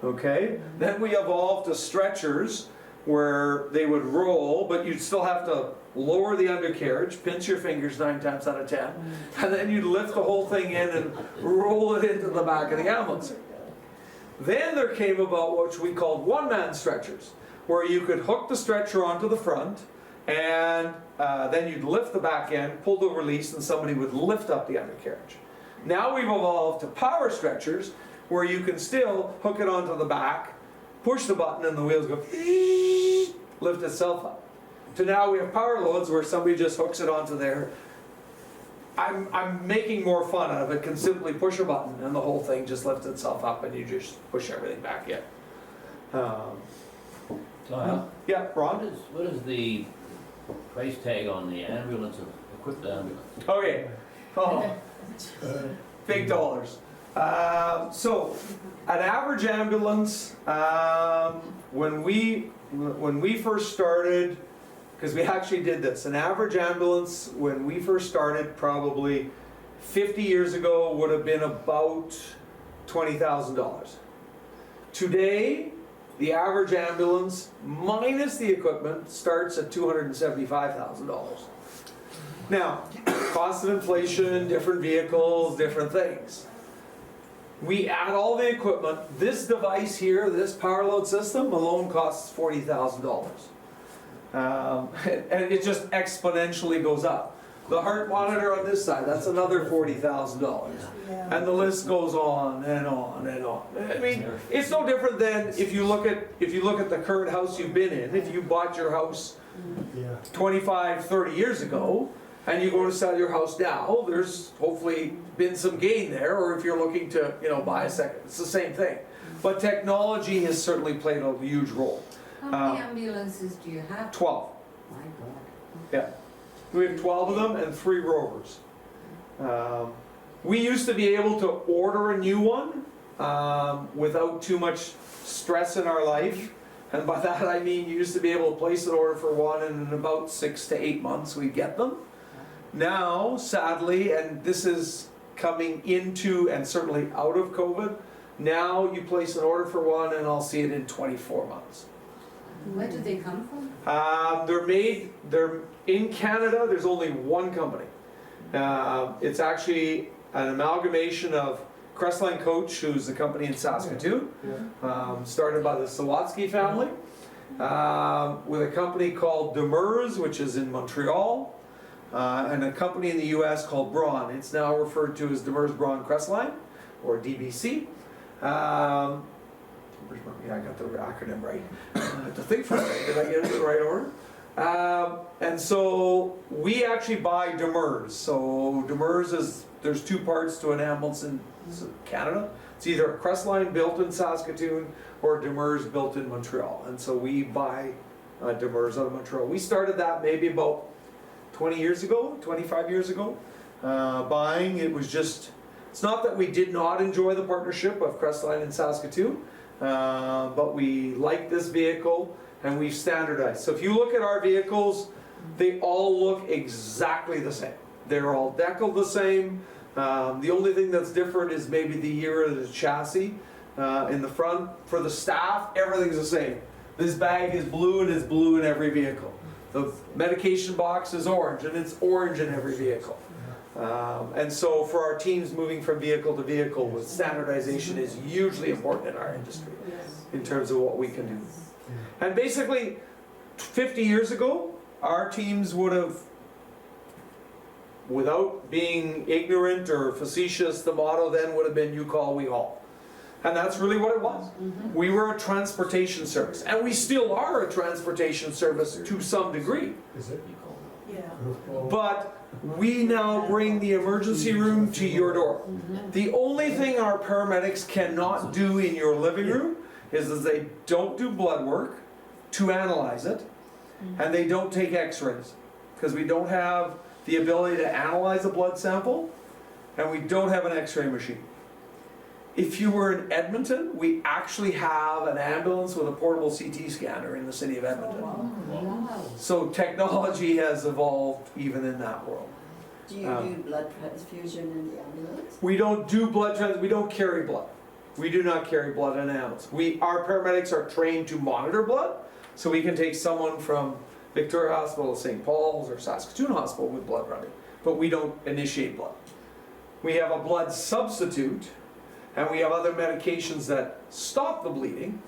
Speaker 1: Okay? Then we evolved to stretchers where they would roll, but you'd still have to lower the undercarriage, pinch your fingers 9 times out of 10, and then you'd lift the whole thing in and roll it into the back of the ambulance. Then there came about what we called one-man stretchers, where you could hook the stretcher onto the front, and then you'd lift the back end, pull the release, and somebody would lift up the undercarriage. Now we've evolved to power stretchers, where you can still hook it onto the back, push the button, and the wheels go lift itself up. To now we have power loads where somebody just hooks it onto there. I'm making more fun out of it, can simply push a button and the whole thing just lifts itself up and you just push everything back in.
Speaker 3: Lyle,
Speaker 1: Yeah, Ron?
Speaker 3: what is the price tag on the ambulance, equipped ambulance?
Speaker 1: Okay. Oh, big dollars. So, an average ambulance, when we first started, because we actually did this, an average ambulance when we first started probably 50 years ago would have been about $20,000. Today, the average ambulance, minus the equipment, starts at $275,000. Now, cost of inflation, different vehicles, different things. We add all the equipment. This device here, this power load system alone costs $40,000. And it just exponentially goes up. The heart monitor on this side, that's another $40,000. And the list goes on and on and on. I mean, it's no different than if you look at the current house you've been in. If you bought your house 25, 30 years ago, and you go to sell your house now, there's hopefully been some gain there, or if you're looking to, buy a second, it's the same thing. But technology has certainly played a huge role.
Speaker 2: How many ambulances do you have?
Speaker 1: 12.
Speaker 2: My God.
Speaker 1: Yeah. We have 12 of them and 3 rovers. We used to be able to order a new one without too much stress in our life. And by that I mean you used to be able to place an order for one and in about 6 to 8 months we'd get them. Now, sadly, and this is coming into and certainly out of COVID, now you place an order for one and I'll see it in 24 months.
Speaker 2: Where do they come from?
Speaker 1: They're in Canada, there's only one company. It's actually an amalgamation of Crestline Coach, who's the company in Saskatoon, started by the Sawatsky family, with a company called Demers, which is in Montreal, and a company in the US called Braun. It's now referred to as Demers Braun Crestline, or DBC. Yeah, I got the acronym right. I have to think for a second, did I get it in the right order? And so we actually buy Demers. So Demers is, there's two parts to an ambulance in Canada. It's either a Crestline built in Saskatoon or a Demers built in Montreal. And so we buy Demers out of Montreal. We started that maybe about 20 years ago, 25 years ago. Buying, it was just, it's not that we did not enjoy the partnership of Crestline and Saskatoon, but we like this vehicle and we've standardized. So if you look at our vehicles, they all look exactly the same. They're all deckled the same. The only thing that's different is maybe the year of the chassis in the front. For the staff, everything's the same. This bag is blue and it's blue in every vehicle. The medication box is orange and it's orange in every vehicle. And so for our teams moving from vehicle to vehicle, with standardization is hugely important in our industry in terms of what we can do. And basically, 50 years ago, our teams would have, without being ignorant or facetious, the motto then would have been, you call, we haul. And that's really what it was. We were a transportation service, and we still are a transportation service to some degree.
Speaker 10: Is it?
Speaker 8: Yeah.
Speaker 1: But we now bring the emergency room to your door. The only thing our paramedics cannot do in your living room is that they don't do blood work to analyze it, and they don't take x-rays, because we don't have the ability to analyze a blood sample, and we don't have an x-ray machine. If you were in Edmonton, we actually have an ambulance with a portable CT scanner in the city of Edmonton.
Speaker 2: Wow.
Speaker 1: So technology has evolved even in that world.
Speaker 11: Do you do blood transfusion in the ambulance?
Speaker 1: We don't do we don't carry blood. We do not carry blood in an ambulance. Our paramedics are trained to monitor blood, so we can take someone from Victoria Hospital, St. Paul's, or Saskatoon Hospital with blood running, but we don't initiate blood. We have a blood substitute, and we have other medications that stop the bleeding,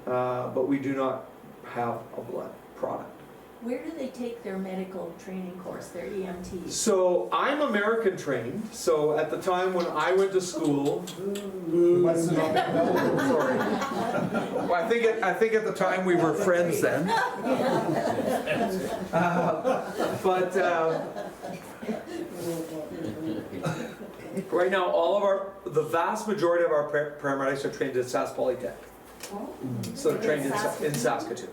Speaker 1: but we do not have a blood product.
Speaker 12: Where do they take their medical training course, their EMT?
Speaker 1: So I'm American trained, so at the time when I went to school, sorry. Well, I think at the time we were friends then. Right now, the vast majority of our paramedics are trained at Sask Polytech. So they're trained in Saskatoon.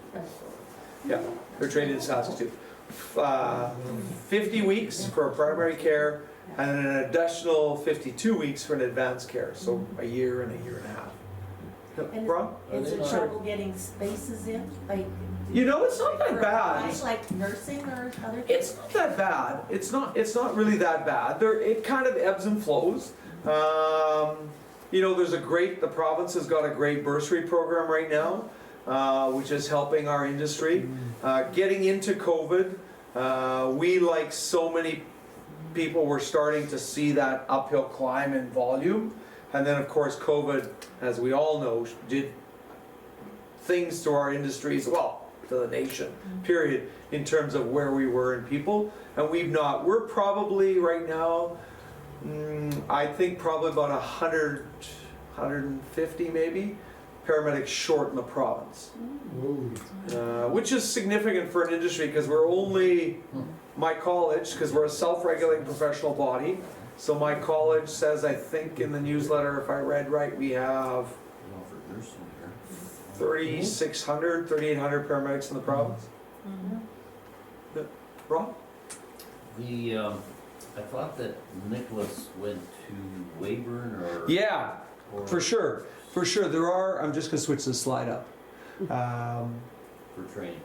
Speaker 1: Yeah, they're trained in Saskatoon. 50 weeks for primary care, and an additional 52 weeks for an advanced care. So a year and a year and a half.
Speaker 12: And
Speaker 1: Rob?
Speaker 12: is it trouble getting spaces in? Like,
Speaker 1: You know, it's not that bad.
Speaker 12: like nursing or other things?
Speaker 1: It's not that bad. It's not really that bad. It kind of ebbs and flows. You know, the province has got a great bursary program right now, which is helping our industry. Getting into COVID, we, like so many people, were starting to see that uphill climb in volume. And then of course COVID, as we all know, did things to our industry as well, to the nation, period, in terms of where we were in people. And we're probably right now, I think probably about 100, 150 maybe, paramedics short in the province. Which is significant for an industry, because we're only, my college, because we're a self-regulating professional body, so my college says, I think in the newsletter, if I read right, we have 3,600, 3,800 paramedics in the province. Yeah. Rob?
Speaker 3: I thought that Nicholas went to Weyburn or...
Speaker 1: Yeah,
Speaker 3: or
Speaker 1: For sure, there are, I'm just gonna switch this slide up.
Speaker 3: for training?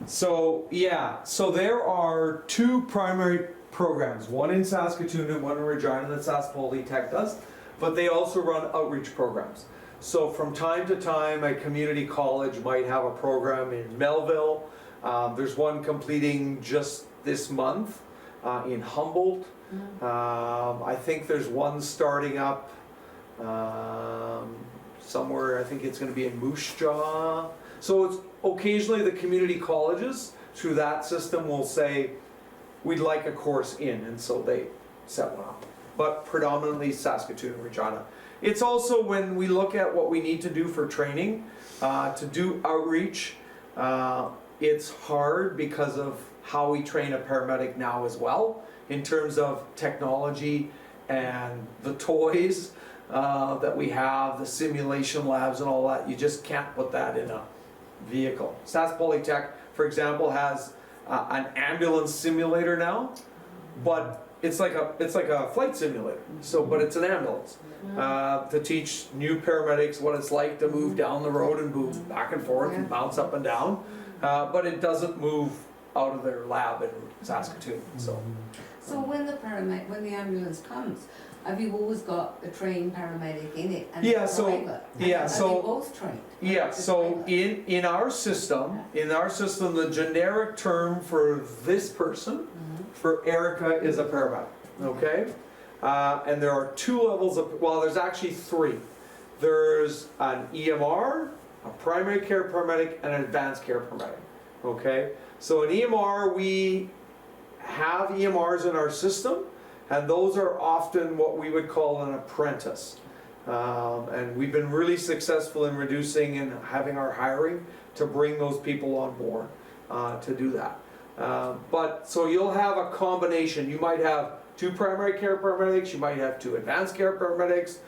Speaker 1: So there are two primary programs, one in Saskatoon and one in Regina that Sask Polytech does, but they also run outreach programs. So from time to time, a community college might have a program in Melville. There's one completing just this month in Humboldt. I think there's one starting up somewhere, I think it's gonna be in Moose Jaw. So it's occasionally the community colleges through that system will say, we'd like a course in, and so they set one up. But predominantly Saskatoon and Regina. It's also when we look at what we need to do for training, to do outreach, it's hard because of how we train a paramedic now as well, in terms of technology and the toys that we have, the simulation labs and all that. You just can't put that in a vehicle. Sask Polytech, for example, has an ambulance simulator now, but it's like a flight simulator. So, but it's an ambulance to teach new paramedics what it's like to move down the road and move back and forth and bounce up and down. But it doesn't move out of their lab in Saskatoon.
Speaker 2: So when the ambulance comes, have you always got a trained paramedic in it and
Speaker 1: Yeah,
Speaker 2: a
Speaker 1: so-
Speaker 2: driver?
Speaker 1: yeah,
Speaker 2: Are
Speaker 1: so-
Speaker 2: they both trained?
Speaker 1: Yeah, so in our system, the generic term for this person, for Erica, is a paramedic, okay? And there are two levels of, well, there's actually three. There's an EMR, a primary care paramedic, and an advanced care paramedic, okay? So an EMR, we have EMRs in our system, and those are often what we would call an apprentice. And we've been really successful in reducing and having our hiring to bring those people on board to do that. But so you'll have a combination. You might have two primary care paramedics, you might have two advanced care paramedics,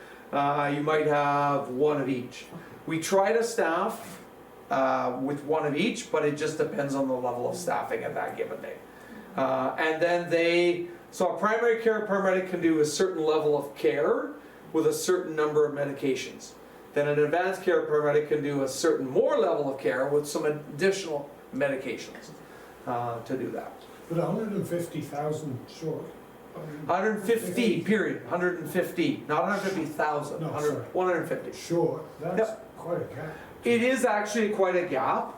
Speaker 1: you might have one of each. We try to staff with one of each, but it just depends on the level of staffing at that given day. And then so a primary care paramedic can do a certain level of care with a certain number of medications. Then an advanced care paramedic can do a certain more level of care with some additional medications to do that.
Speaker 10: But 150,000 short.
Speaker 1: 150, period, 150, not 150,000,
Speaker 10: No,
Speaker 1: 150.
Speaker 10: Short, that's
Speaker 1: Yep.
Speaker 10: quite a gap.
Speaker 1: It is actually quite a gap,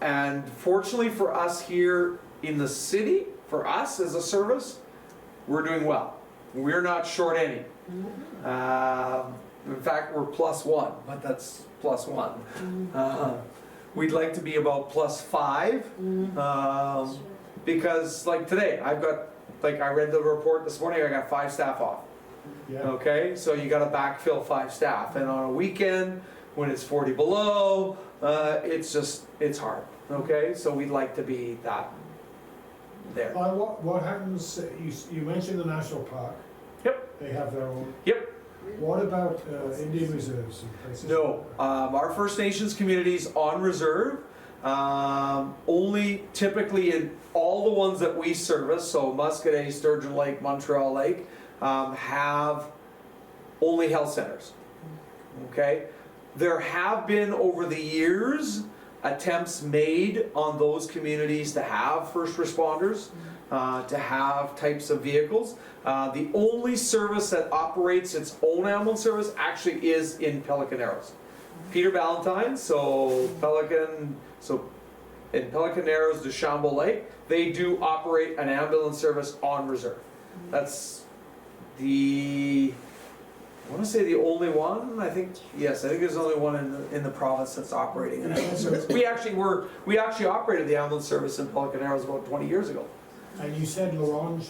Speaker 1: and fortunately for us here in the city, for us as a service, we're doing well. We're not short any. In fact, we're +1, but that's +1. We'd like to be about +5, because like today, I've got, like I read the report this morning, I got 5 staff off.
Speaker 10: Yeah.
Speaker 1: Okay, so you gotta backfill 5 staff, and on a weekend, when it's 40 below, it's hard, okay? So we'd like to be that there.
Speaker 10: What happens, you mentioned the national park.
Speaker 1: Yep.
Speaker 10: They have their own.
Speaker 1: Yep.
Speaker 10: What about Indian reserves and places?
Speaker 1: No, our First Nations communities on reserve, only typically in all the ones that we service, so Muscadet, Sturgeon Lake, Montreal Lake, have only health centers, okay? There have been over the years attempts made on those communities to have first responders, to have types of vehicles. The only service that operates its own ambulance service actually is in Pelican Narrows. Peter Ballantyne, so in Pelican Narrows to Shambo Lake, they do operate an ambulance service on reserve. That's I want to say the only one. I think there's only one in the province that's operating an ambulance service. We actually operated the ambulance service in Pelican Narrows about 20 years ago.
Speaker 10: And you said L'Orange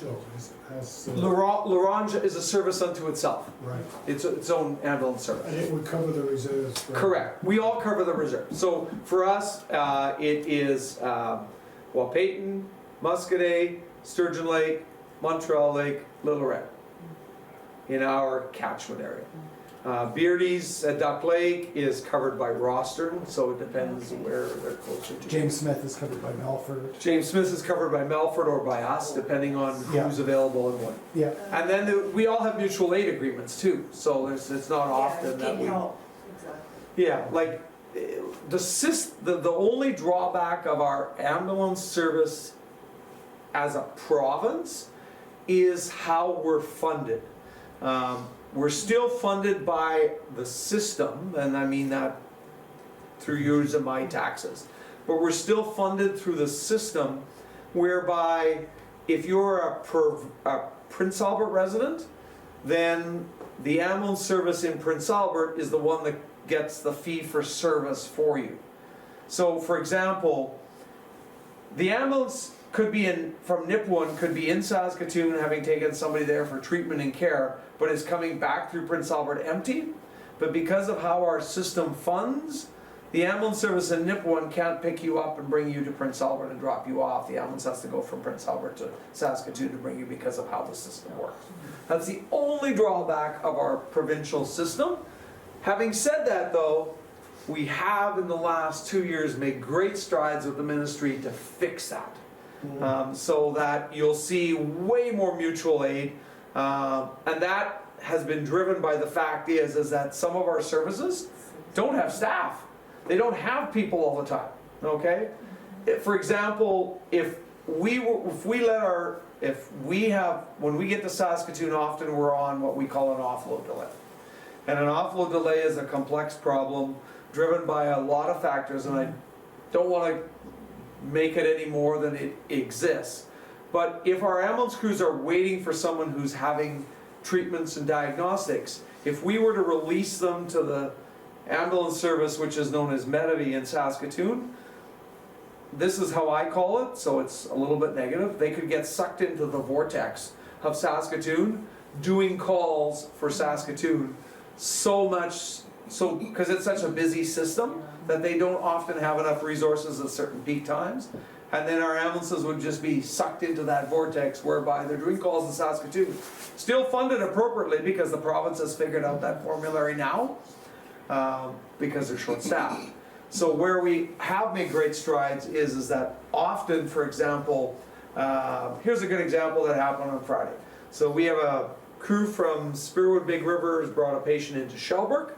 Speaker 10: has.
Speaker 1: L'Orange is a service unto itself.
Speaker 10: Right.
Speaker 1: It's its own ambulance service.
Speaker 10: And it would cover the reserves. For
Speaker 1: Correct. We all cover the reserve. So for us, it is Wapayton, Muscadet, Sturgeon Lake, Montreal Lake, Little Red in our catchment area. Beardy's at Duck Lake is covered by Rostern, so it depends where they're closer to.
Speaker 9: James Smith is covered by Melford.
Speaker 1: James Smith is covered by Melford or by us, depending on
Speaker 9: Yeah.
Speaker 1: who's available and what.
Speaker 9: Yeah,
Speaker 1: And then we all have mutual aid agreements too, so it's not often that we. Yeah, like, the only drawback of our ambulance service as a province is how we're funded. We're still funded by the system, and I mean that through yours and my taxes. But we're still funded through the system whereby if you're a Prince Albert resident, then the ambulance service in Prince Albert is the one that gets the fee for service for you. So for example, the ambulance could be from Nipawin, could be in Saskatoon having taken somebody there for treatment and care, but is coming back through Prince Albert empty. But because of how our system funds, the ambulance service in Nipawin can't pick you up and bring you to Prince Albert and drop you off. The ambulance has to go from Prince Albert to Saskatoon to bring you because of how the system works. That's the only drawback of our provincial system. Having said that though, we have in the last 2 years made great strides with the ministry to fix that. So that you'll see way more mutual aid, and that has been driven by the fact is that some of our services don't have staff. They don't have people all the time, okay? For example, when we get to Saskatoon, often we're on what we call an offload delay. And an offload delay is a complex problem driven by a lot of factors, and I don't want to make it any more than it exists. But if our ambulance crews are waiting for someone who's having treatments and diagnostics, if we were to release them to the ambulance service, which is known as Medavie in Saskatoon, this is how I call it, so it's a little bit negative, they could get sucked into the vortex of Saskatoon, doing calls for Saskatoon because it's such a busy system that they don't often have enough resources at certain peak times. And then our ambulances would just be sucked into that vortex whereby they're doing calls in Saskatoon. Still funded appropriately because the province has figured out that formulary now, because they're short-staffed. So where we have made great strides is that often, for example, here's a good example that happened on Friday. So we have a crew from Spearwood Big River has brought a patient into Shelburne,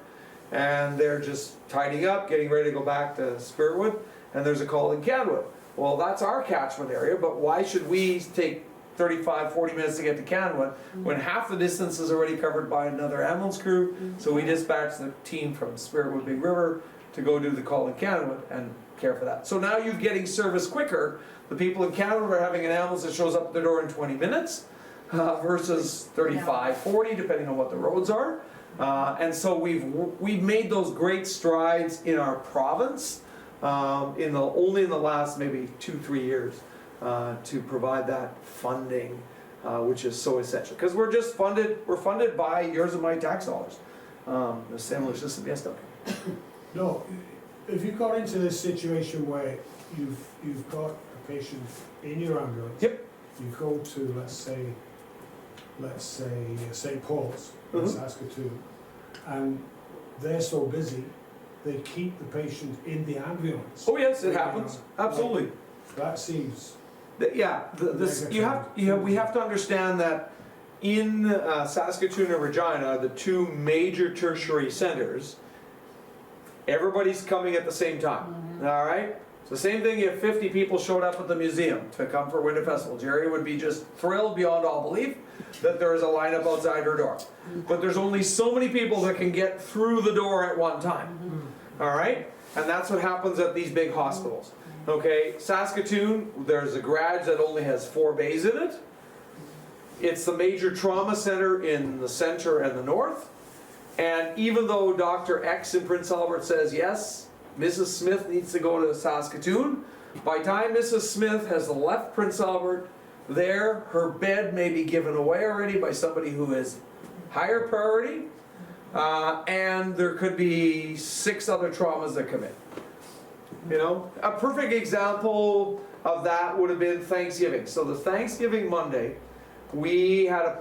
Speaker 1: and they're just tidying up, getting ready to go back to Spearwood, and there's a call in Canwood. Well, that's our catchment area, but why should we take 35, 40 minutes to get to Canwood when half the distance is already covered by another ambulance crew? So we dispatch the team from Spearwood Big River to go do the call in Canwood and care for that. So now you're getting service quicker. The people in Canwood are having an ambulance that shows up at their door in 20 minutes versus 35, 40, depending on what the roads are. And so we've made those great strides in our province only in the last maybe 2-3 years to provide that funding, which is so essential because we're funded by yours and my tax dollars. The similar system, yes, Doug.
Speaker 10: No, if you got into this situation where you've got a patient in your ambulance,
Speaker 1: yep.
Speaker 10: You go to let's say St. Paul's in Saskatoon, and they're so busy, they keep the patient in the ambulance.
Speaker 1: Oh yes, it happens. Absolutely.
Speaker 10: That seems.
Speaker 1: We have to understand that in Saskatoon and Regina, the two major tertiary centers, everybody's coming at the same time. All right. It's the same thing if 50 people showed up at the museum to come for Winter Festival. Jerry would be just thrilled beyond all belief that there is a lineup outside her door. But there's only so many people that can get through the door at one time. All right? And that's what happens at these big hospitals. Okay, Saskatoon, there's a garage that only has 4 bays in it. It's the major trauma center in the center and the north. And even though Dr. X in Prince Albert says yes, Mrs. Smith needs to go to Saskatoon, by the time Mrs. Smith has left Prince Albert, her bed may be given away already by somebody who is higher priority, and there could be 6 other traumas that come in. You know, a perfect example of that would have been Thanksgiving. So the Thanksgiving Monday, we had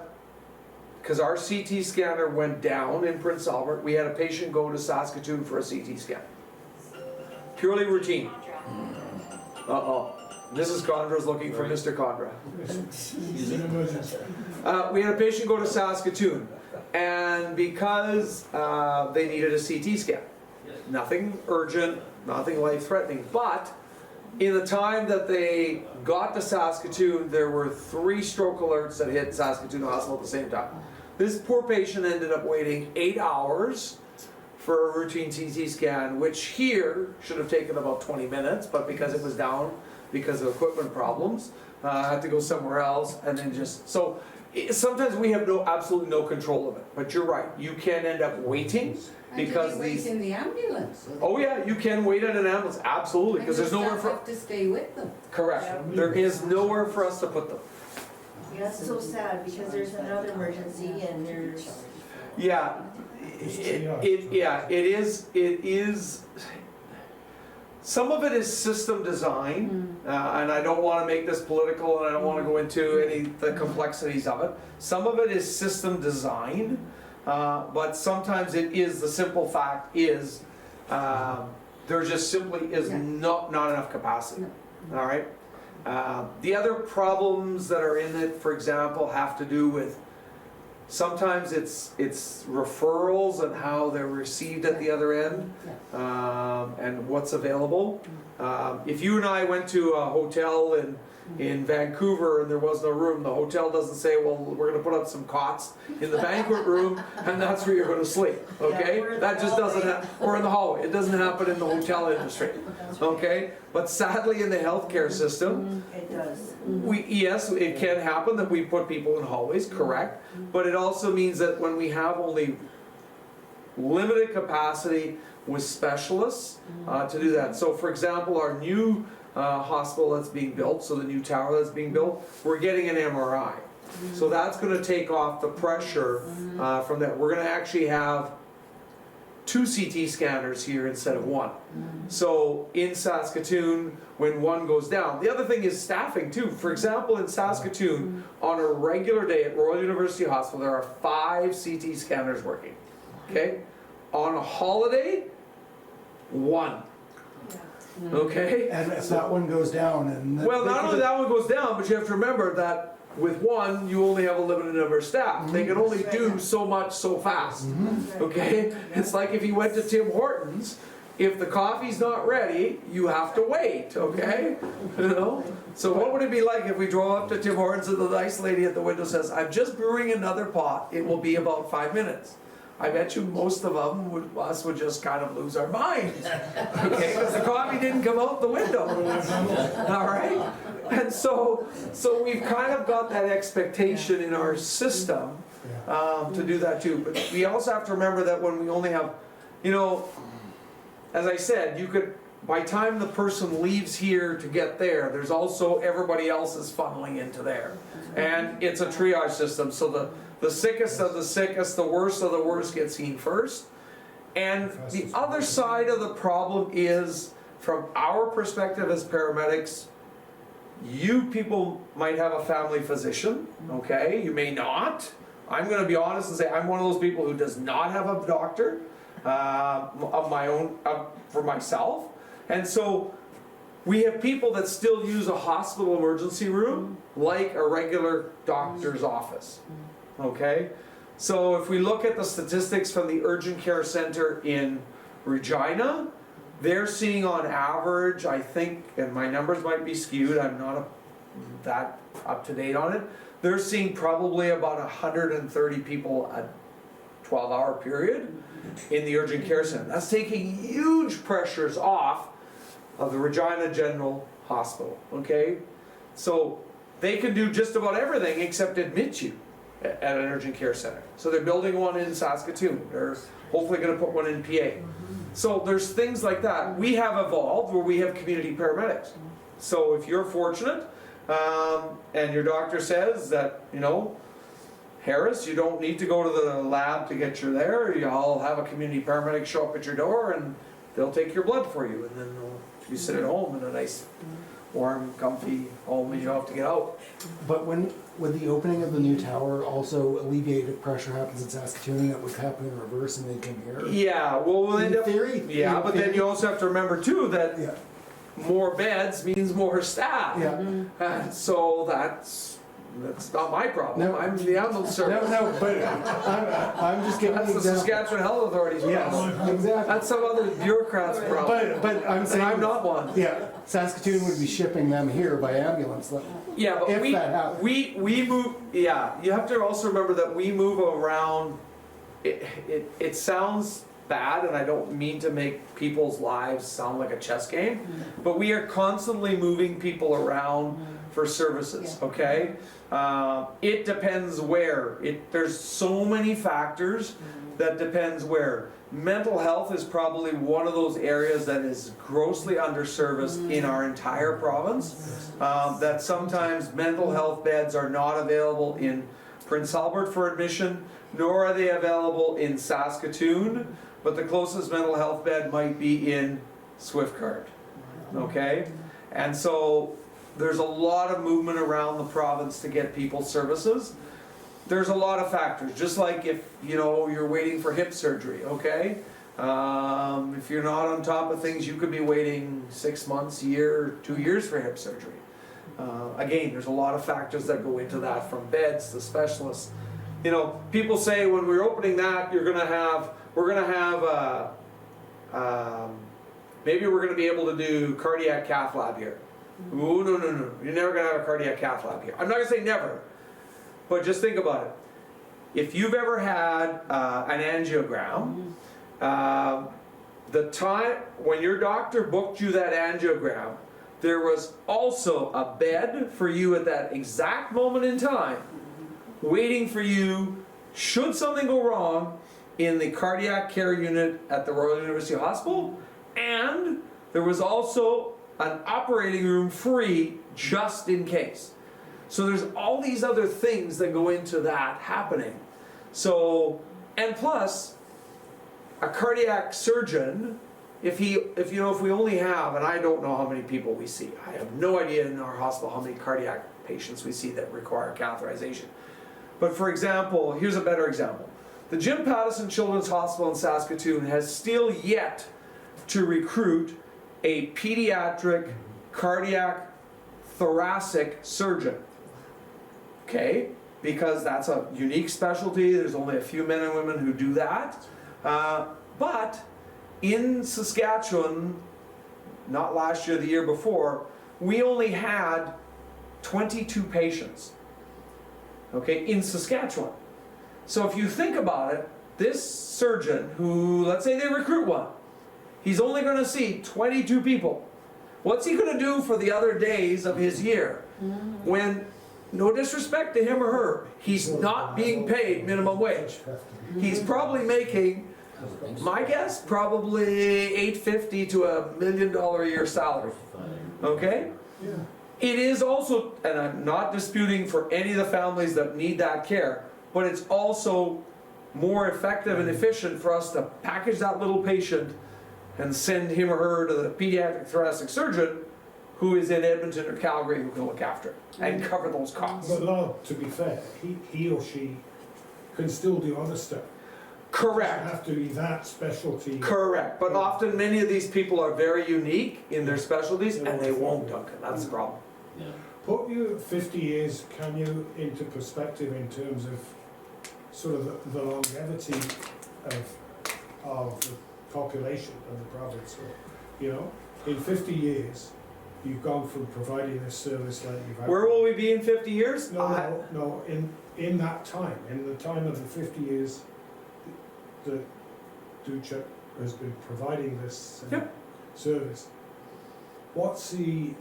Speaker 1: because our CT scanner went down in Prince Albert, we had a patient go to Saskatoon for a CT scan. Purely routine. Uh-oh. Mrs. Condra's looking for Mr. Condra.
Speaker 10: It's an emergency.
Speaker 1: We had a patient go to Saskatoon, and because they needed a CT scan, nothing urgent, nothing life-threatening, but in the time that they got to Saskatoon, there were 3 stroke alerts that hit Saskatoon Hospital at the same time. This poor patient ended up waiting 8 hours for a routine CT scan, which here should have taken about 20 minutes, but because it was down because of equipment problems, had to go somewhere else, and then just, so sometimes we have absolutely no control of it, but you're right, you can end up waiting because
Speaker 2: And do they wait in the ambulance?
Speaker 1: Oh yeah, you can wait in an ambulance, absolutely, because there's nowhere
Speaker 2: And
Speaker 1: for,
Speaker 2: the staff have to stay with them.
Speaker 1: correct, there is nowhere for us to put them.
Speaker 11: That's so sad because there's another emergency and there's.
Speaker 1: Yeah, it is, some of it is system design, and I don't wanna make this political and I don't wanna go into the complexities of it. Some of it is system design, but sometimes it is, the simple fact is, there just simply is not enough capacity, all right? The other problems that are in it, for example, have to do with, sometimes it's referrals and how they're received at the other end, and what's available. If you and I went to a hotel in Vancouver and there was no room, the hotel doesn't say, well, we're gonna put up some cots in the banquet room and that's where you're gonna sleep, okay?
Speaker 11: Yeah,
Speaker 1: That just doesn't happen, or in the hallway, it doesn't happen in the hotel industry, okay? But sadly in the healthcare system,
Speaker 11: It does.
Speaker 1: yes, it can happen that we put people in hallways, correct? But it also means that when we have only limited capacity with specialists to do that. So for example, our new hospital that's being built, so the new tower that's being built, we're getting an MRI. So that's gonna take off the pressure from that. We're gonna actually have 2 CT scanners here instead of 1. So in Saskatoon, when one goes down, the other thing is staffing too. For example, in Saskatoon, on a regular day at Royal University Hospital, there are 5 CT scanners working, okay? On a holiday, 1, okay?
Speaker 9: And if that one goes down and.
Speaker 1: Well, not only that one goes down, but you have to remember that with 1, you only have a limited number of staff. They can only do so much so fast, okay? It's like if you went to Tim Hortons, if the coffee's not ready, you have to wait, okay? You know? So what would it be like if we drove up to Tim Hortons and the nice lady at the window says, I'm just brewing another pot, it will be about 5 minutes. I bet you most of us would just kind of lose our minds, okay? Because the coffee didn't come out the window, all right? And so we've kind of got that expectation in our system to do that too. But we also have to remember that when we only have, you know, as I said, you could, by the time the person leaves here to get there, there's also everybody else is funneling into there. And it's a triage system, so the sickest of the sickest, the worst of the worst get seen first. And the other side of the problem is, from our perspective as paramedics, you people might have a family physician, okay? You may not. I'm gonna be honest and say I'm one of those people who does not have a doctor of my own, for myself. And so we have people that still use a hospital emergency room like a regular doctor's office, okay? So if we look at the statistics from the urgent care center in Regina, they're seeing on average, I think, and my numbers might be skewed, I'm not that up to date on it, they're seeing probably about 130 people a 12-hour period in the urgent care center. That's taking huge pressures off of the Regina General Hospital, okay? So they can do just about everything except admit you at an urgent care center. So they're building one in Saskatoon. They're hopefully gonna put one in PA. So there's things like that. We have evolved where we have community paramedics. So if you're fortunate, and your doctor says that, you know, Harris, you don't need to go to the lab to get you there, you'll have a community paramedic show up at your door and they'll take your blood for you, and then you sit at home in a nice warm, comfy home and you don't have to get out.
Speaker 9: But when, with the opening of the new tower, also alleviated pressure happens in Saskatoon, that would happen in reverse and they come here?
Speaker 1: Yeah, well, we'll end
Speaker 9: In
Speaker 1: up,
Speaker 9: theory.
Speaker 1: yeah,
Speaker 9: in
Speaker 1: but then
Speaker 9: theory.
Speaker 1: you also have to remember too that
Speaker 9: Yeah,
Speaker 1: more beds means more staff.
Speaker 9: yeah.
Speaker 1: And so that's not my problem.
Speaker 9: No.
Speaker 1: I'm the ambulance
Speaker 9: No,
Speaker 1: service.
Speaker 9: no, but I'm just giving
Speaker 1: That's
Speaker 9: the
Speaker 1: the
Speaker 9: example.
Speaker 1: Saskatchewan Health Authority's problem.
Speaker 9: Yes, exactly.
Speaker 1: That's some other bureaucrat's problem.
Speaker 9: But I'm
Speaker 1: And
Speaker 9: saying.
Speaker 1: I'm not one.
Speaker 9: Yeah, Saskatoon would be shipping them here by ambulance.
Speaker 1: Yeah, but
Speaker 9: If that happens.
Speaker 1: we move, yeah, you have to also remember that we move around, it sounds bad, and I don't mean to make people's lives sound like a chess game, but we are constantly moving people around for services, okay? It depends where, there's so many factors that depends where. Mental health is probably one of those areas that is grossly underserviced in our entire province. That sometimes mental health beds are not available in Prince Albert for admission, nor are they available in Saskatoon, but the closest mental health bed might be in Swiftcart, okay? And so there's a lot of movement around the province to get people services. There's a lot of factors, just like if, you know, you're waiting for hip surgery, okay? If you're not on top of things, you could be waiting 6 months, a year, 2 years for hip surgery. Again, there's a lot of factors that go into that, from beds to specialists. You know, people say when we're opening that, we're gonna have, maybe we're gonna be able to do cardiac cath lab here. Ooh, no, you're never gonna have a cardiac cath lab here. I'm not gonna say never. But just think about it. If you've ever had an angiogram, the time when your doctor booked you that angiogram, there was also a bed for you at that exact moment in time, waiting for you, should something go wrong, in the cardiac care unit at the Royal University Hospital, and there was also an operating room free just in case. So there's all these other things that go into that happening. So, and plus, a cardiac surgeon, if we only have, and I don't know how many people we see, I have no idea in our hospital how many cardiac patients we see that require catheterization. But for example, here's a better example. The Jim Pattison Children's Hospital in Saskatoon has still yet to recruit a pediatric cardiac thoracic surgeon. Okay, because that's a unique specialty. There's only a few men and women who do that. But in Saskatchewan, not last year, the year before, we only had 22 patients, okay, in Saskatchewan. So if you think about it, this surgeon who, let's say they recruit one, he's only going to see 22 people. What's he going to do for the other days of his year when, no disrespect to him or her, he's not being paid minimum wage? He's probably making, my guess, probably $850 to $1 million a year salary. Okay?
Speaker 10: Yeah.
Speaker 1: It is also, and I'm not disputing for any of the families that need that care, but it's also more effective and efficient for us to package that little patient and send him or her to the pediatric thoracic surgeon who is in Edmonton or Calgary who can look after it and cover those costs.
Speaker 10: But Lyle, to be fair, he or she can still do other stuff.
Speaker 1: Correct.
Speaker 10: Doesn't have to be that specialty.
Speaker 1: Correct, but often many of these people are very unique in their specialties and they won't, Duncan, that's the problem.
Speaker 3: Yeah.
Speaker 10: Put you 50 years, can you, into perspective in terms of sort of the longevity of the population of the province. You know, in 50 years, you've gone from providing this service like you've had.
Speaker 1: Where will we be in 50 years?
Speaker 10: No, in that time, in the time of the 50 years that Duchek has been providing this service, what's the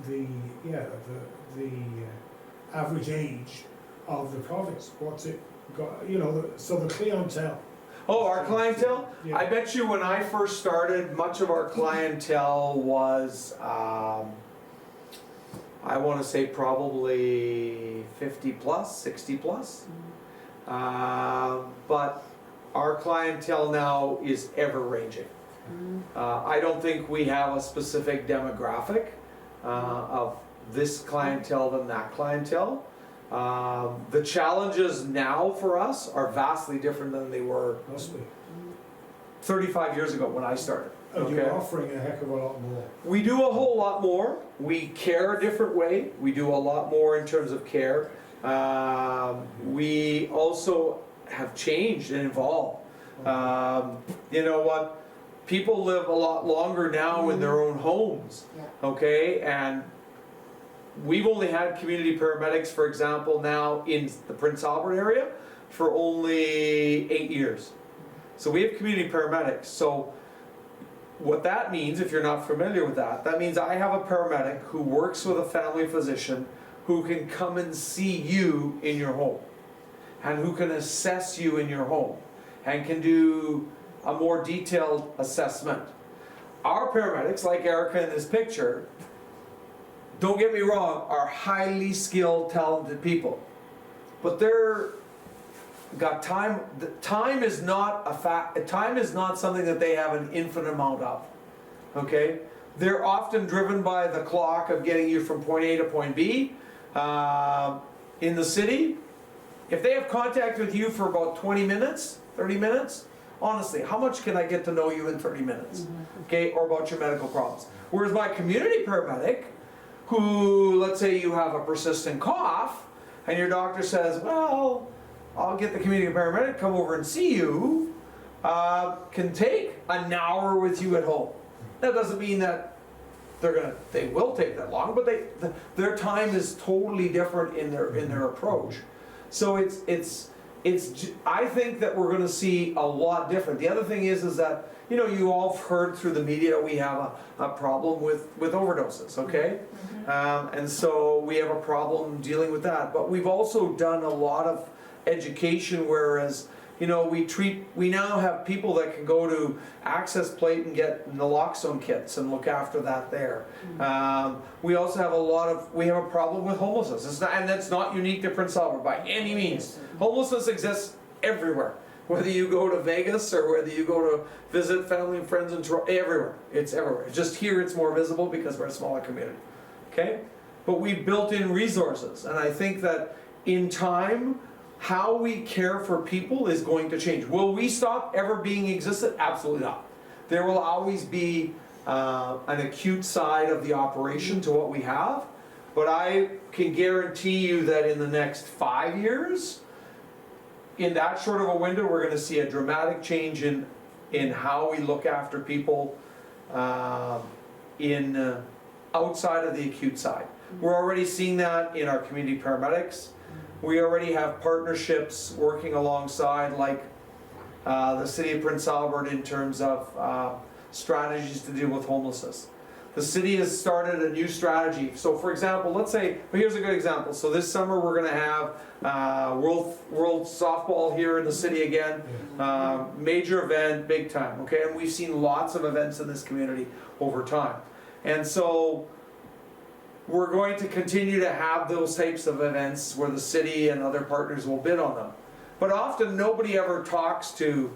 Speaker 10: average age of the province? What's it got, you know, so the clientele?
Speaker 1: Oh, our clientele?
Speaker 10: Yeah.
Speaker 1: I bet you when I first started, much of our clientele was, I want to say probably 50 plus, 60 plus. But our clientele now is ever ranging. I don't think we have a specific demographic of this clientele than that clientele. The challenges now for us are vastly different than they were
Speaker 10: Must be.
Speaker 1: 35 years ago when I started.
Speaker 10: And
Speaker 1: Okay.
Speaker 10: you're offering a heck of a lot more.
Speaker 1: We do a whole lot more. We care a different way. We do a lot more in terms of care. We also have changed and evolved. You know what? People live a lot longer now in their own homes.
Speaker 2: Yeah.
Speaker 1: Okay, and we've only had community paramedics, for example, now in the Prince Albert area for only 8 years. So we have community paramedics. So what that means, if you're not familiar with that, that means I have a paramedic who works with a family physician who can come and see you in your home and who can assess you in your home and can do a more detailed assessment. Our paramedics, like Erica in this picture, don't get me wrong, are highly skilled, talented people. But they're got time. Time is not a fact. Time is not something that they have an infinite amount of. Okay, they're often driven by the clock of getting you from point A to point B. In the city, if they have contact with you for about 20 minutes, 30 minutes, honestly, how much can I get to know you in 30 minutes? Okay, or about your medical problems. Whereas my community paramedic, who, let's say you have a persistent cough, and your doctor says, well, I'll get the community paramedic to come over and see you, can take an hour with you at home. That doesn't mean that they will take that long, but their time is totally different in their approach. So I think that we're going to see a lot different. The other thing is that, you know, you all have heard through the media we have a problem with overdoses, okay? And so we have a problem dealing with that. But we've also done a lot of education, whereas, you know, we now have people that can go to Access Plate and get naloxone kits and look after that there. We also have a problem with homelessness. And that's not unique to Prince Albert by any means. Homelessness exists everywhere. Whether you go to Vegas or whether you go to visit family and friends in Toronto, everywhere. It's everywhere. Just here it's more visible because we're a smaller community. Okay? But we've built in resources. And I think that in time, how we care for people is going to change. Will we stop ever being existent? Absolutely not. There will always be an acute side of the operation to what we have. But I can guarantee you that in the next 5 years, in that short of a window, we're going to see a dramatic change in how we look after people outside of the acute side. We're already seeing that in our community paramedics. We already have partnerships working alongside, like the City of Prince Albert, in terms of strategies to deal with homelessness. The city has started a new strategy. So for example, let's say, here's a good example. So this summer we're going to have World Softball here in the city again. Major event, big time, okay? And we've seen lots of events in this community over time. And so we're going to continue to have those types of events where the city and other partners will bid on them. But often nobody ever talks to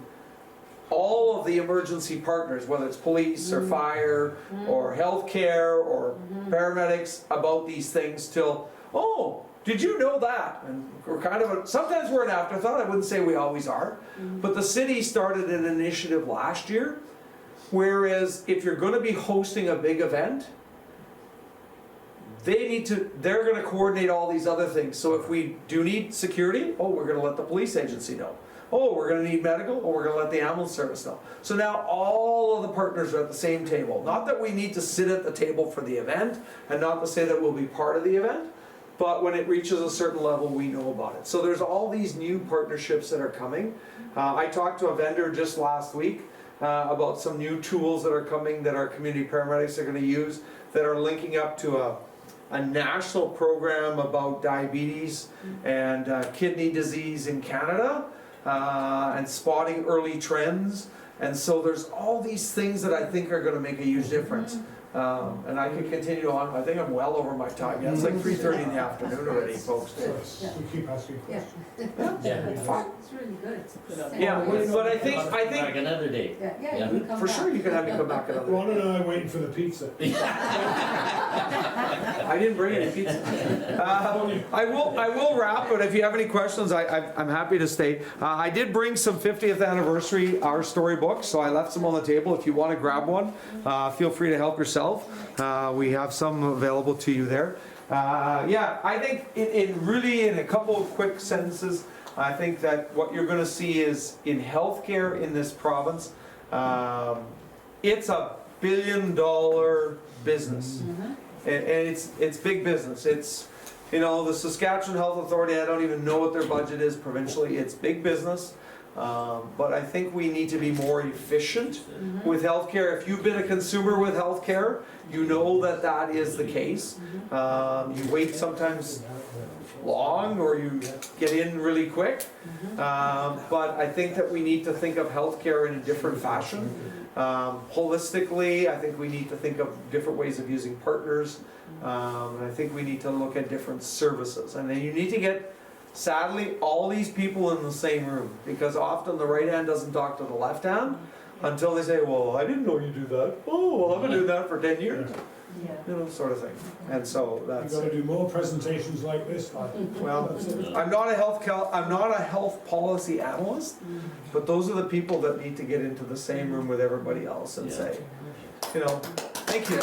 Speaker 1: all of the emergency partners, whether it's police or fire or healthcare or paramedics, about these things till, oh, did you know that? And we're kind of, sometimes we're an afterthought. I wouldn't say we always are. But the city started an initiative last year, whereas if you're going to be hosting a big event, they're going to coordinate all these other things. So if we do need security, oh, we're going to let the police agency know. Oh, we're going to need medical, oh, we're going to let the ambulance service know. So now all of the partners are at the same table. Not that we need to sit at the table for the event, and not to say that we'll be part of the event, but when it reaches a certain level, we know about it. So there's all these new partnerships that are coming. I talked to a vendor just last week about some new tools that are coming that our community paramedics are going to use, that are linking up to a national program about diabetes and kidney disease in Canada, and spotting early trends. And so there's all these things that I think are going to make a huge difference. And I could continue on, I think I'm well over my time, yeah, it's like 3:30 in the afternoon already, folks.
Speaker 10: Yes, we keep asking
Speaker 2: Yeah.
Speaker 10: questions.
Speaker 1: It's fine.
Speaker 2: It's really good.
Speaker 1: Yeah, but I think,
Speaker 3: Back another day.
Speaker 2: Yeah,
Speaker 3: Yeah.
Speaker 2: you can come
Speaker 1: for
Speaker 2: back.
Speaker 1: sure you can have me come back another.
Speaker 10: Ron and I are waiting for the pizza.
Speaker 1: I didn't bring any pizza. I will wrap, but if you have any questions, I'm happy to stay. I did bring some 50th anniversary Our Story books, so I left some on the table. If you want to grab one, feel free to help yourself. We have some available to you there. Yeah, I think in a couple of quick sentences, I think that what you're going to see is in healthcare in this province, it's a billion-dollar business. And it's big business. It's, the Saskatchewan Health Authority, I don't even know what their budget is provincially. It's big business. But I think we need to be more efficient with healthcare. If you've been a consumer with healthcare, you know that that is the case. You wait sometimes long or you get in really quick. But I think that we need to think of healthcare in a different fashion. Holistically, I think we need to think of different ways of using partners. And I think we need to look at different services. And then you need to get, sadly, all these people in the same room, because often the right hand doesn't talk to the left hand until they say, well, I didn't know you do that. Oh, well, I've been doing that for 10 years.
Speaker 11: Yeah.
Speaker 1: Sort of thing. And so
Speaker 10: You've
Speaker 1: that's,
Speaker 10: got to do more presentations like this.
Speaker 1: well, I'm not a health policy analyst, but those are the people that need to get into the same room with everybody else and say, thank you.